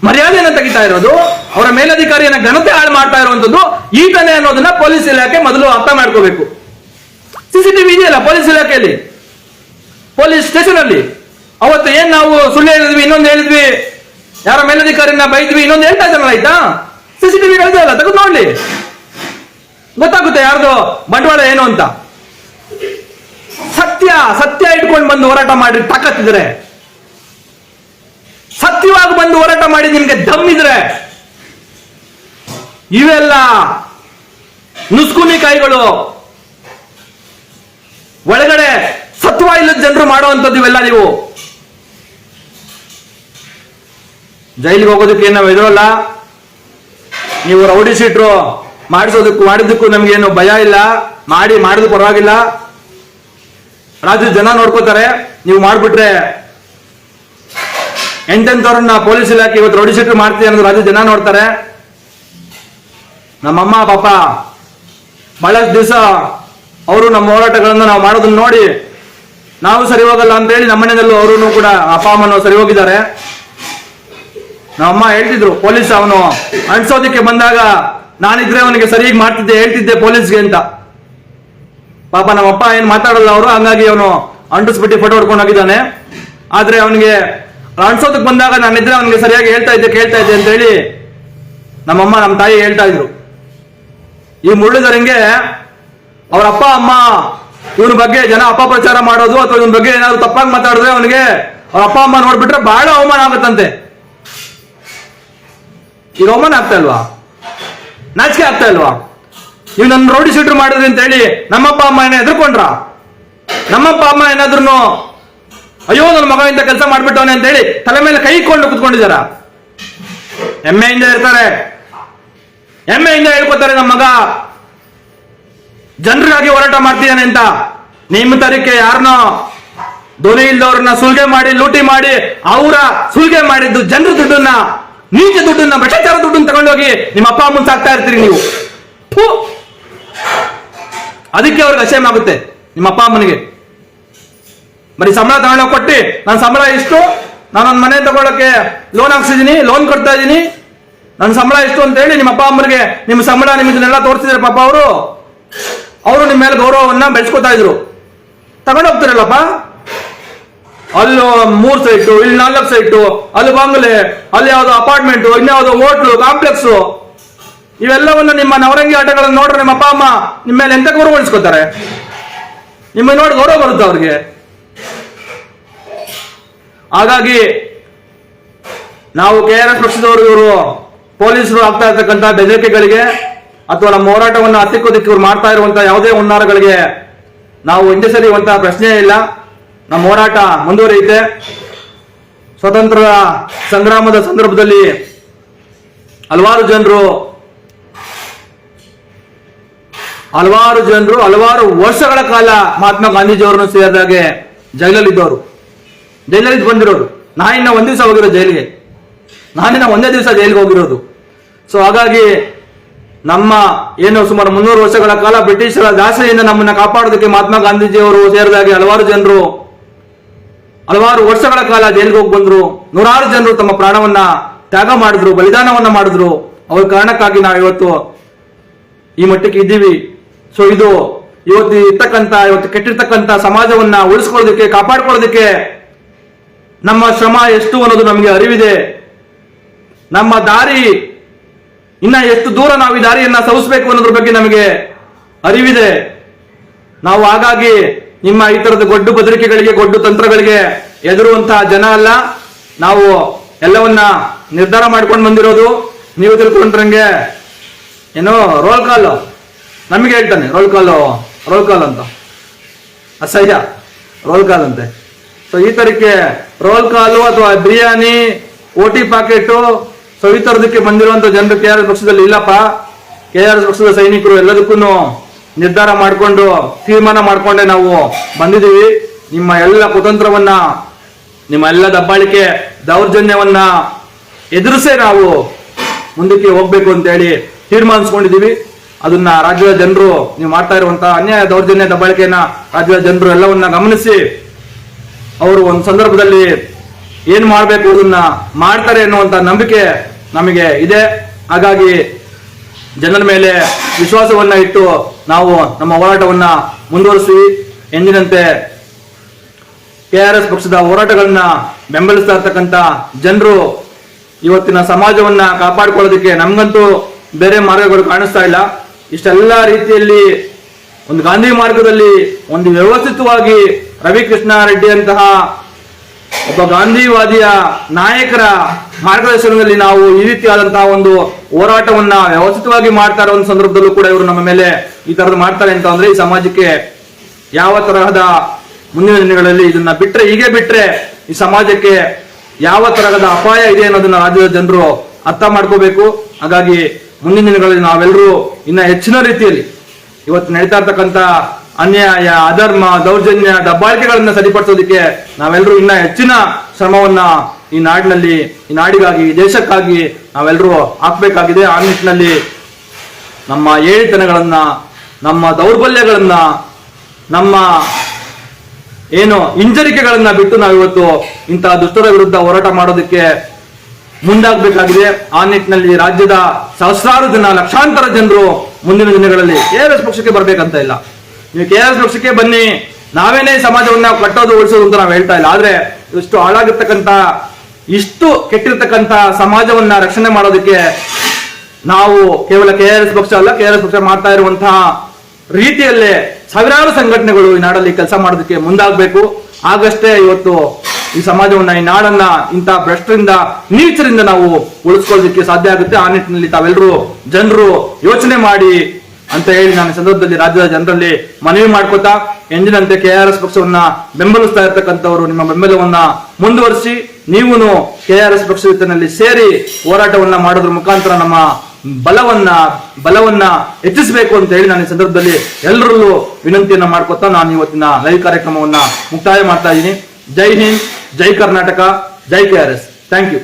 ಮರ್ಯಾದೆಯನ್ನು ತೆಗಿತಾ ಇರೋದು, ಅವರ ಮೇಲಧಿಕಾರಿಯನ್ನ ಘನತೆ ಹಾಳು ಮಾಡ್ತಾ ಇರುವಂತದ್ದು ಈತನೇ ಅನ್ನೋದನ್ನ ಪೊಲೀಸ್ ಇಲಾಖೆ ಮೊದಲು ಅರ್ಥ ಮಾಡ್ಕೋಬೇಕು. CCTV ಇದೆಯಲ್ಲ ಪೊಲೀಸ್ ಇಲಾಖೆಯಲ್ಲಿ, ಪೊಲೀಸ್ ಸ್ಟೇಷನ್ ಅಲ್ಲಿ. ಅವತ್ತು ಏನ್ ನಾವು ಸುಳ್ಳು ಹೇಳಿದ್ವಿ, ಇನ್ನೊಂದು ಹೇಳಿದ್ವಿ, ಯಾರ ಮೇಲಧಿಕಾರಿನ ಬೈದ್ವಿ, ಇನ್ನೊಂದು ಹೇಳ್ತಾ ಇದ್ದಾರಲ್ಲ, ಆಯ್ತಾ? CCTV ಗಳಿದೆಯಲ್ಲ, ತೆಗೆದು ನೋಡ್ಲಿ, ಗೊತ್ತಾಗುತ್ತೆ ಯಾರ್ದು ಬಂಡವಾಳ ಏನು ಅಂತ. ಸತ್ಯ ಇಟ್ಕೊಂಡು ಬಂದು ಹೋರಾಟ ಮಾಡಿ ತಾಕತ್ತಿದ್ರೆ, ಸತ್ಯವಾಗಿ ಬಂದು ಹೋರಾಟ ಮಾಡಿ ನಿಮ್ಗೆ ದಮ್ಮಿದ್ರೆ, ಇವೆಲ್ಲ ನುಸ್ಕುನಿ ಕಾಯಿಗಳು, ಒಳಗಡೆ ಸತ್ವ ಇಲ್ಲದ ಜನರು ಮಾಡುವಂಥದ್ದು ಇವೆಲ್ಲ. ನೀವು ಜೈಲಿಗೆ ಹೋಗೋದಕ್ಕೆ ನಾವು ಎದುರಲ್ಲ. ನೀವು ರೌಡಿ ಶೀಟ್ರು ಮಾಡಿದ್ದಕ್ಕೂ ನಮ್ಗೇನು ಭಯ ಇಲ್ಲ. ಮಾಡಿದ್ರು ಪರವಾಗಿಲ್ಲ, ರಾಜ್ಯದ ಜನ ನೋಡ್ಕೋತಾರೆ. ನೀವು ಮಾಡ್ಬಿಟ್ರೆ ಎಂತೆಂಥವ್ರನ್ನ ಪೊಲೀಸ್ ಇಲಾಖೆ ಇವತ್ತು ರೌಡಿ ಶೀಟ್ರು ಮಾಡ್ತೀವಿ ಅನ್ನೋದು ರಾಜ್ಯದ ಜನ ನೋಡ್ತಾರೆ. ನಮ್ಮಮ್ಮ ಪಾಪ ಬಹಳಷ್ಟು ದಿವಸ ಅವರು ನಮ್ಮ ಹೋರಾಟಗಳನ್ನು ನಾವು ಮಾಡೋದನ್ನ ನೋಡಿ ನಾವು ಸರಿ ಹೋಗಲ್ಲ ಅಂತ ಹೇಳಿ ನಮ್ಮನೆಯಲ್ಲೂ ಅವರು ಕೂಡ ಅಪ್ಪ ಅಮ್ಮನೂ ಸರಿ ಹೋಗಿದ್ದಾರೆ. ನಮ್ಮಮ್ಮ ಹೇಳ್ತಿದ್ರು, ಪೊಲೀಸ್ ಅವನು ಅನ್ಸೋದಕ್ಕೆ ಬಂದಾಗ ನಾನಿದ್ರೆ ಅವನಿಗೆ ಸರಿಯಾಗಿ ಮಾಡ್ತಿದ್ದೆ, ಹೇಳ್ತಿದ್ದೆ ಪೊಲೀಸ್ಗೆ ಅಂತ. ಪಾಪ ನಮ್ಮಪ್ಪ ಏನ್ ಮಾತಾಡಲ್ಲ ಅವರು, ಹಂಗಾಗಿ ಅವನು ಅಂಟಿಸ್ಬಿಟ್ಟು ಫೋಟೋ ಹೊಡ್ಕೊಂಡು ಹೋಗಿದ್ದಾನೆ. ಆದ್ರೆ ಅವನಿಗೆ ಅನ್ಸೋದಕ್ಕೆ ಬಂದಾಗ ನಾನಿದ್ರೆ ಅವನಿಗೆ ಸರಿಯಾಗಿ ಹೇಳ್ತಾ ಇದ್ದೆ, ಕೇಳ್ತಾ ಇದ್ದೆ ಅಂತ ಹೇಳಿ ನಮ್ಮಮ್ಮ ನಮ್ಮ ತಾಯಿ ಹೇಳ್ತಾ ಇದ್ರು. ಈ ಮುರಳೀಧರಂಗೆ ಅವ್ರ ಅಪ್ಪ ಅಮ್ಮ ಇವನ ಬಗ್ಗೆ ಜನ ಅಪಪ್ರಚಾರ ಮಾಡೋದು ಅಥವಾ ಇವನ ಬಗ್ಗೆ ಏನಾದ್ರು ತಪ್ಪಾಗಿ ಮಾತಾಡಿದ್ರೆ ಅವನಿಗೆ ಅವ್ರ ಅಪ್ಪ ಅಮ್ಮ ನೋಡ್ಬಿಟ್ರೆ ಬಹಳ ಅವಮಾನ ಆಗುತ್ತಂತೆ. ಈಗ ಅವಮಾನ ಆಗ್ತಾ ಇಲ್ವಾ? ನಾಚಿಕೆ ಆಗ್ತಾ ಇಲ್ವಾ? ನೀವು ನನ್ನ ರೌಡಿ ಶೀಟ್ರು ಮಾಡಿದ್ರಿ ಅಂತ ಹೇಳಿ ನಮ್ಮಪ್ಪ ಅಮ್ಮ ಏನ ಎದುರ್ಕೊಂಡ್ರ? ನಮ್ಮಪ್ಪ ಅಮ್ಮ ಏನಾದ್ರು ಅಯ್ಯೋ ನನ್ನ ಮಗ ಇಂತ ಕೆಲಸ ಮಾಡ್ಬಿಟ್ಟವನೆ ಅಂತ ಹೇಳಿ ತಲೆ ಮೇಲೆ ಕೈ ಇಟ್ಕೊಂಡು ಕುತ್ಕೊಂಡಿದಾರ? ಹೆಮ್ಮೆಯಿಂದ ಇರ್ತಾರೆ, ಹೆಮ್ಮೆಯಿಂದ ಹೇಳ್ಕೊತಾರೆ ನಮ್ಮ ಮಗ ಜನರಿಗಾಗಿ ಹೋರಾಟ ಮಾಡ್ತಿದ್ದಾನೆ ಅಂತ. ನಿಮ್ಮ ತರಕ್ಕೆ ಯಾರನ್ನೋ ಧ್ವನಿ ಇಲ್ದವ್ರನ್ನ ಸುಲ್ಗೆ ಮಾಡಿ ಲೂಟಿ ಮಾಡಿ ಅವರ ಸುಲ್ಗೆ ಮಾಡಿದ್ದು ಜನರ ದುಡ್ಡನ್ನ, ನೀಚ ದುಡ್ಡನ್ನ, ಭ್ರಷ್ಟಾಚಾರ ದುಡ್ಡನ್ನ ತಗೊಂಡೋಗಿ ನಿಮ್ಮ ಅಪ್ಪ ಅಮ್ಮನ್ ಸಾಕ್ತಾ ಇರ್ತೀರಿ ನೀವು. ಅದಕ್ಕೆ ಅವ್ರಿಗೆ ಅಸಹ್ಯ ಆಗುತ್ತೆ ನಿಮ್ಮ ಅಪ್ಪ ಅಮ್ಮನಿಗೆ. ಬರೀ ಸಂಬಳ ತಗೊಂಡೋಗಿ ಕೊಟ್ಟು ನನ್ನ ಸಂಬಳ ಇಷ್ಟು, ನಾನೊಂದು ಮನೆ ತಗೊಳಕ್ಕೆ ಲೋನ್ ಹಾಕ್ಸಿದೀನಿ, ಲೋನ್ ಕೊಡ್ತಾ ಇದ್ದೀನಿ, ನನ್ನ ಸಂಬಳ ಇಷ್ಟು ಅಂತ ಹೇಳಿ ನಿಮ್ಮ ಅಪ್ಪ ಅಮ್ಮನಿಗೆ ನಿಮ್ಮ ಸಂಬಳ ನಿಮ್ಮದನ್ನೆಲ್ಲ ತೋರಿಸಿದ್ರೆ ಪಾಪ ಅವರು ನಿಮ್ಮ ಮೇಲೆ ಗೌರವವನ್ನ ಬೆಳೆಸ್ಕೊತಾ ಇದ್ರು. ತಗೊಂಡೋಗ್ತಿರಲ್ಲಪ್ಪ, ಅಲ್ಲೂ 3 ಸೈಟು, ಇಲ್ಲಿ 4 ಸೈಟು, ಅಲ್ಲಿ ಬಂಗ್ಲೆ, ಅಲ್ಲಿ ಯಾವ್ದೋ ಅಪಾರ್ಟ್ಮೆಂಟು, ಇನ್ಯಾವುದೋ ಹೋಟ್ಲು ಕಾಂಪ್ಲೆಕ್ಸು, ಇವೆಲ್ಲವನ್ನು ನಿಮ್ಮ ನವರಂಗಿ ಆಟಗಳನ್ನು ನೋಡ್ರೆ ನಿಮ್ಮ ಅಪ್ಪ ಅಮ್ಮ ನಿಮ್ಮ ಮೇಲೆ ಎಂತ ಗೌರವ ಉಳಿಸ್ಕೋತಾರೆ? ನಿಮ್ಮ ನೋಡಿ ಗೌರವ ಬರುತ್ತೆ ಅವ್ರಿಗೆ. ಹಾಗಾಗಿ ನಾವು KRS ಪಕ್ಷದವರು ಇವರು ಪೊಲೀಸರು ಆಗ್ತಾ ಇರ್ತಕ್ಕಂಥ ಬೆದರಿಕೆಗಳಿಗೆ ಅಥವಾ ನಮ್ಮ ಹೋರಾಟವನ್ನು ಹತ್ತಿಕ್ಕೋದಕ್ಕೆ ಇವ್ರು ಮಾಡ್ತಾ ಇರುವಂತಹ ಯಾವುದೇ ಹುನ್ನಾರಗಳಿಗೆ ನಾವು ಹಿಂದೆ ಸರಿಯುವಂತಹ ಪ್ರಶ್ನೆ ಇಲ್ಲ. ನಮ್ಮ ಹೋರಾಟ ಮುಂದುವರಿಯುತ್ತೆ. ಸ್ವತಂತ್ರ ಸಂಗ್ರಾಮದ ಸಂದರ್ಭದಲ್ಲಿ ಹಲವಾರು ಜನರು ಹಲವಾರು ವರ್ಷಗಳ ಕಾಲ ಮಹಾತ್ಮ ಗಾಂಧೀಜಿಯವರನ್ನು ಸೇರಿದಾಗೆ ಜೈಲಲ್ಲಿದ್ದವರು, ಜೈಲಲ್ಲಿ ಬಂದಿರೋರು. ನಾನಿನ್ನ ಒಂದ್ ದಿವಸ ಹೋಗಿರೋದು ಜೈಲಿಗೆ, ನಾನಿನ್ನ ಒಂದೇ ದಿವಸ ಜೈಲಿಗೆ ಹೋಗಿರೋದು. ಸೊ ಹಾಗಾಗಿ ನಮ್ಮ ಏನು ಸುಮಾರು 300 ವರ್ಷಗಳ ಕಾಲ ಬ್ರಿಟಿಷರ ದಾಸೆಯಿಂದ ನಮ್ಮನ್ನ ಕಾಪಾಡೋದಕ್ಕೆ ಮಹಾತ್ಮ ಗಾಂಧೀಜಿಯವರು ಸೇರಿದಾಗೆ ಹಲವಾರು ಜನರು ಹಲವಾರು ವರ್ಷಗಳ ಕಾಲ ಜೈಲಿಗೆ ಹೋಗಿ ಬಂದ್ರು. ನೂರಾರು ಜನರು ತಮ್ಮ ಪ್ರಾಣವನ್ನ ತ್ಯಾಗ ಮಾಡಿದ್ರು, ಬಲಿದಾನವನ್ನ ಮಾಡಿದ್ರು. ಅವ್ರ ಕಾರಣಕ್ಕಾಗಿ ನಾವು ಇವತ್ತು ಈ ಮಟ್ಟಕ್ಕೆ ಇದ್ದೀವಿ. ಸೊ ಇದು ಇವತ್ತು ಕೆಟ್ಟಿರ್ತಕ್ಕಂಥ ಸಮಾಜವನ್ನ ಉಳಿಸ್ಕೊಳ್ಳೋದಕ್ಕೆ, ಕಾಪಾಡ್ಕೊಳ್ಳೋದಕ್ಕೆ ನಮ್ಮ ಶ್ರಮ ಎಷ್ಟು ಅನ್ನೋದು ನಮಗೆ ಅರಿವಿದೆ. ನಮ್ಮ ದಾರಿ ಇನ್ನ ಎಷ್ಟು ದೂರ ನಾವು ಈ ದಾರಿಯನ್ನ ಸವಿಸಬೇಕು ಅನ್ನೋದ್ರ ಬಗ್ಗೆ ನಮಗೆ ಅರಿವಿದೆ. ನಾವು ಹಾಗಾಗಿ ನಿಮ್ಮ ಈ ತರದ ಗೊಡ್ಡು ಬೆದರಿಕೆಗಳಿಗೆ, ಗೊಡ್ಡು ತಂತ್ರಗಳಿಗೆ ಎದುರುವಂತಹ ಜನ ಅಲ್ಲ. ನಾವು ಎಲ್ಲವನ್ನ ನಿರ್ಧಾರ ಮಾಡ್ಕೊಂಡು ಬಂದಿರೋದು. ನೀವು ತಿಳ್ಕೊಂಡ್ರಂಗೆ ಏನೋ ರೋಲ್ ಕಾಲ್ ನಮಗೆ ಹೇಳ್ತಾನೆ, ರೋಲ್ ಕಾಲ್ ಅಂತ ಅಸಹ್ಯ, ರೋಲ್ ಕಾಲ್ ಅಂತೆ. ಸೊ ಈ ತರಕ್ಕೆ ರೋಲ್ ಕಾಲು ಅಥವಾ ಬಿರಿಯಾನಿ, ಓಟಿ ಪಾಕೆಟ್, ಸೊ ಈ ತರದಕ್ಕೆ ಬಂದಿರುವಂತ ಜನರು KRS ಪಕ್ಷದಲ್ಲಿ ಇಲ್ಲಪ್ಪ. KRS ಪಕ್ಷದ ಸೈನಿಕರು ಎಲ್ಲದಕ್ಕೂ ನಿರ್ಧಾರ ಮಾಡಿಕೊಂಡು, ತೀರ್ಮಾನ ಮಾಡಿಕೊಂಡೇ ನಾವು ಬಂದಿದ್ದೀವಿ. ನಿಮ್ಮ ಎಲ್ಲ ಕುತಂತ್ರವನ್ನ, ನಿಮ್ಮ ಎಲ್ಲ ದಬ್ಬಾಳಿಕೆ, ದೌರ್ಜನ್ಯವನ್ನ ಎದುರಿಸೇ ನಾವು ಮುಂದಕ್ಕೆ ಹೋಗ್ಬೇಕು ಅಂತ ಹೇಳಿ ತೀರ್ಮಾನಿಸ್ಕೊಂಡಿದ್ದೀವಿ. ಅದನ್ನ ರಾಜ್ಯದ ಜನರು, ನೀವು ಮಾಡ್ತಾ ಇರುವಂತಹ ಅನ್ಯಾಯ, ದೌರ್ಜನ್ಯ, ದಬ್ಬಾಳಿಕೆಯನ್ನ ರಾಜ್ಯದ ಜನರು ಎಲ್ಲವನ್ನ ಗಮನಿಸಿ ಅವರು ಒಂದು ಸಂದರ್ಭದಲ್ಲಿ ಏನ್ ಮಾಡಬೇಕು ಅದನ್ನ ಮಾಡ್ತಾರೆ ಎನ್ನುವಂತ ನಂಬಿಕೆ ನಮಗೆ ಇದೆ. ಹಾಗಾಗಿ ಜನರ ಮೇಲೆ ವಿಶ್ವಾಸವನ್ನ ಇಟ್ಟು ನಾವು ನಮ್ಮ ಹೋರಾಟವನ್ನ ಮುಂದುವರಿಸಿ ಎಂದಿನಂತೆ KRS ಪಕ್ಷದ ಹೋರಾಟಗಳನ್ನ ಬೆಂಬಲಿಸ್ತಾ ಇರ್ತಕ್ಕಂಥ ಜನರು ಇವತ್ತಿನ ಸಮಾಜವನ್ನ ಕಾಪಾಡಿಕೊಳ್ಳೋದಕ್ಕೆ ನಮ್ಗಂತೂ ಬೇರೆ ಮಾರ್ಗಗಳು ಕಾಣಿಸ್ತಾ ಇಲ್ಲ. ಇಷ್ಟೆಲ್ಲ ರೀತಿಯಲ್ಲಿ ಒಂದು ಗಾಂಧಿ ಮಾರ್ಗದಲ್ಲಿ ಒಂದು ವ್ಯವಸ್ಥಿತವಾಗಿ ರವಿ ಕೃಷ್ಣ ರೆಡ್ಡಿ ಅಂತಹ ಒಬ್ಬ ಗಾಂಧಿವಾದಿಯ ನಾಯಕರ ಮಾರ್ಗದರ್ಶನದಲ್ಲಿ ನಾವು ಈ ರೀತಿಯಾದಂತಹ ಒಂದು ಹೋರಾಟವನ್ನ ವ್ಯವಸ್ಥಿತವಾಗಿ ಮಾಡ್ತಾ ಇರೋ ಒಂದು ಸಂದರ್ಭದಲ್ಲೂ ಕೂಡ ಇವರು ನಮ್ಮ ಮೇಲೆ ಈ ತರದ್ದು ಮಾಡ್ತಾರೆ ಅಂತ ಅಂದ್ರೆ ಈ ಸಮಾಜಕ್ಕೆ ಯಾವ ತರಹದ ಮುಂದಿನ ದಿನಗಳಲ್ಲಿ ಇದನ್ನ ಹೀಗೆ ಬಿಟ್ರೆ ಈ ಸಮಾಜಕ್ಕೆ ಯಾವ ತರಹದ ಅಪಾಯ ಇದೆ ಅನ್ನೋದನ್ನ ರಾಜ್ಯದ ಜನರು ಅರ್ಥ ಮಾಡ್ಕೋಬೇಕು. ಹಾಗಾಗಿ ಮುಂದಿನ ದಿನಗಳಲ್ಲಿ ನಾವೆಲ್ಲರೂ ಇನ್ನ ಹೆಚ್ಚಿನ ರೀತಿಯಲ್ಲಿ ಇವತ್ತು ನಡೀತಾ ಇರ್ತಕ್ಕಂಥ ಅನ್ಯಾಯ, ಅಧರ್ಮ, ದೌರ್ಜನ್ಯ, ದಬ್ಬಾಳಿಕೆಗಳನ್ನ ಸರಿಪಡಿಸೋದಕ್ಕೆ ನಾವೆಲ್ಲರೂ ಇನ್ನ ಹೆಚ್ಚಿನ ಶ್ರಮವನ್ನ ಈ ನಾಡಿನಲ್ಲಿ, ಈ ನಾಡಿಗಾಗಿ, ಈ ದೇಶಕ್ಕಾಗಿ ನಾವೆಲ್ಲರೂ ಹಾಕ್ಬೇಕಾಗಿದೆ. ಆ ನಿಟ್ಟಿನಲ್ಲಿ ನಮ್ಮ ಏಳಿತನಗಳನ್ನ, ನಮ್ಮ ದೌರ್ಬಲ್ಯಗಳನ್ನ, ನಮ್ಮ ಏನು ಹಿಂಜರಿಕೆಗಳನ್ನ ಬಿಟ್ಟು ನಾವಿವತ್ತು ಇಂತಹ ದುಷ್ಟರ ವಿರುದ್ಧ ಹೋರಾಟ ಮಾಡೋದಕ್ಕೆ ಮುಂದಾಗಬೇಕಾಗಿದೆ. ಆ ನಿಟ್ಟಿನಲ್ಲಿ ರಾಜ್ಯದ ಸಹಸ್ರಾರು ಜನ, ಲಕ್ಷಾಂತರ ಜನರು ಮುಂದಿನ ದಿನಗಳಲ್ಲಿ KRS ಪಕ್ಷಕ್ಕೆ ಬರ್ಬೇಕಂತ ಇಲ್ಲ. ನೀವು KRS ಪಕ್ಷಕ್ಕೆ ಬನ್ನಿ, ನಾವೇನೇ ಸಮಾಜವನ್ನ ಕಟ್ಟೋದು, ಉಳಿಸೋದು ಅಂತ ನಾವು ಹೇಳ್ತಾ ಇಲ್ಲ. ಆದ್ರೆ ಇಷ್ಟು ಹಾಳಾಗಿರ್ತಕ್ಕಂಥ, ಇಷ್ಟು ಕೆಟ್ಟಿರ್ತಕ್ಕಂಥ ಸಮಾಜವನ್ನ ರಕ್ಷಣೆ ಮಾಡೋದಕ್ಕೆ ನಾವು ಕೇವಲ KRS ಪಕ್ಷ ಅಲ್ಲ, KRS ಪಕ್ಷ ಮಾಡ್ತಾ ಇರುವಂತಹ ರೀತಿಯಲ್ಲೇ ಸಾವಿರಾರು ಸಂಘಟನೆಗಳು ಈ ನಾಡಲ್ಲಿ ಕೆಲಸ ಮಾಡೋದಕ್ಕೆ ಮುಂದಾಗಬೇಕು. ಆಗಷ್ಟೇ ಇವತ್ತು ಈ ಸಮಾಜವನ್ನ, ಈ ನಾಡನ್ನ ಇಂತಹ ಭ್ರಷ್ಟರಿಂದ, ನೀಚರಿಂದ ನಾವು ಉಳಿಸ್ಕೊಳ್ಳೋದಕ್ಕೆ ಸಾಧ್ಯ ಆಗುತ್ತೆ. ಆ ನಿಟ್ಟಿನಲ್ಲಿ ತಾವೆಲ್ಲರೂ ಜನರು ಯೋಚನೆ ಮಾಡಿ ಅಂತ ಹೇಳಿ ನಾನು ಸಂದರ್ಭದಲ್ಲಿ ರಾಜ್ಯದ ಜನರಲ್ಲಿ ಮನವಿ ಮಾಡ್ಕೋತಾ, ಎಂದಿನಂತೆ KRS ಪಕ್ಷವನ್ನ ಬೆಂಬಲಿಸ್ತಾ ಇರ್ತಕ್ಕಂಥವ್ರು ನಿಮ್ಮ ಬೆಂಬಲವನ್ನ ಮುಂದುವರಿಸಿ, ನೀವು KRS ಪಕ್ಷದ ಜೊತೆಯಲ್ಲಿ ಸೇರಿ ಹೋರಾಟವನ್ನ ಮಾಡೋದ್ರ ಮುಖಾಂತರ ನಮ್ಮ ಬಲವನ್ನ ಹೆಚ್ಚಿಸಬೇಕು ಅಂತ ಹೇಳಿ ನಾನು ಈ ಸಂದರ್ಭದಲ್ಲಿ ಎಲ್ಲರಲ್ಲೂ ವಿನಂತಿಯನ್ನ ಮಾಡ್ಕೋತಾ ನಾನು ಇವತ್ತಿನ ಲೈವ್ ಕಾರ್ಯಕ್ರಮವನ್ನ ಮುಕ್ತಾಯ ಮಾಡ್ತಾ ಇದ್ದೀನಿ. ಜೈ ಹಿಂದ್, ಜೈ ಕರ್ನಾಟಕ, ಜೈ KRS. Thank you.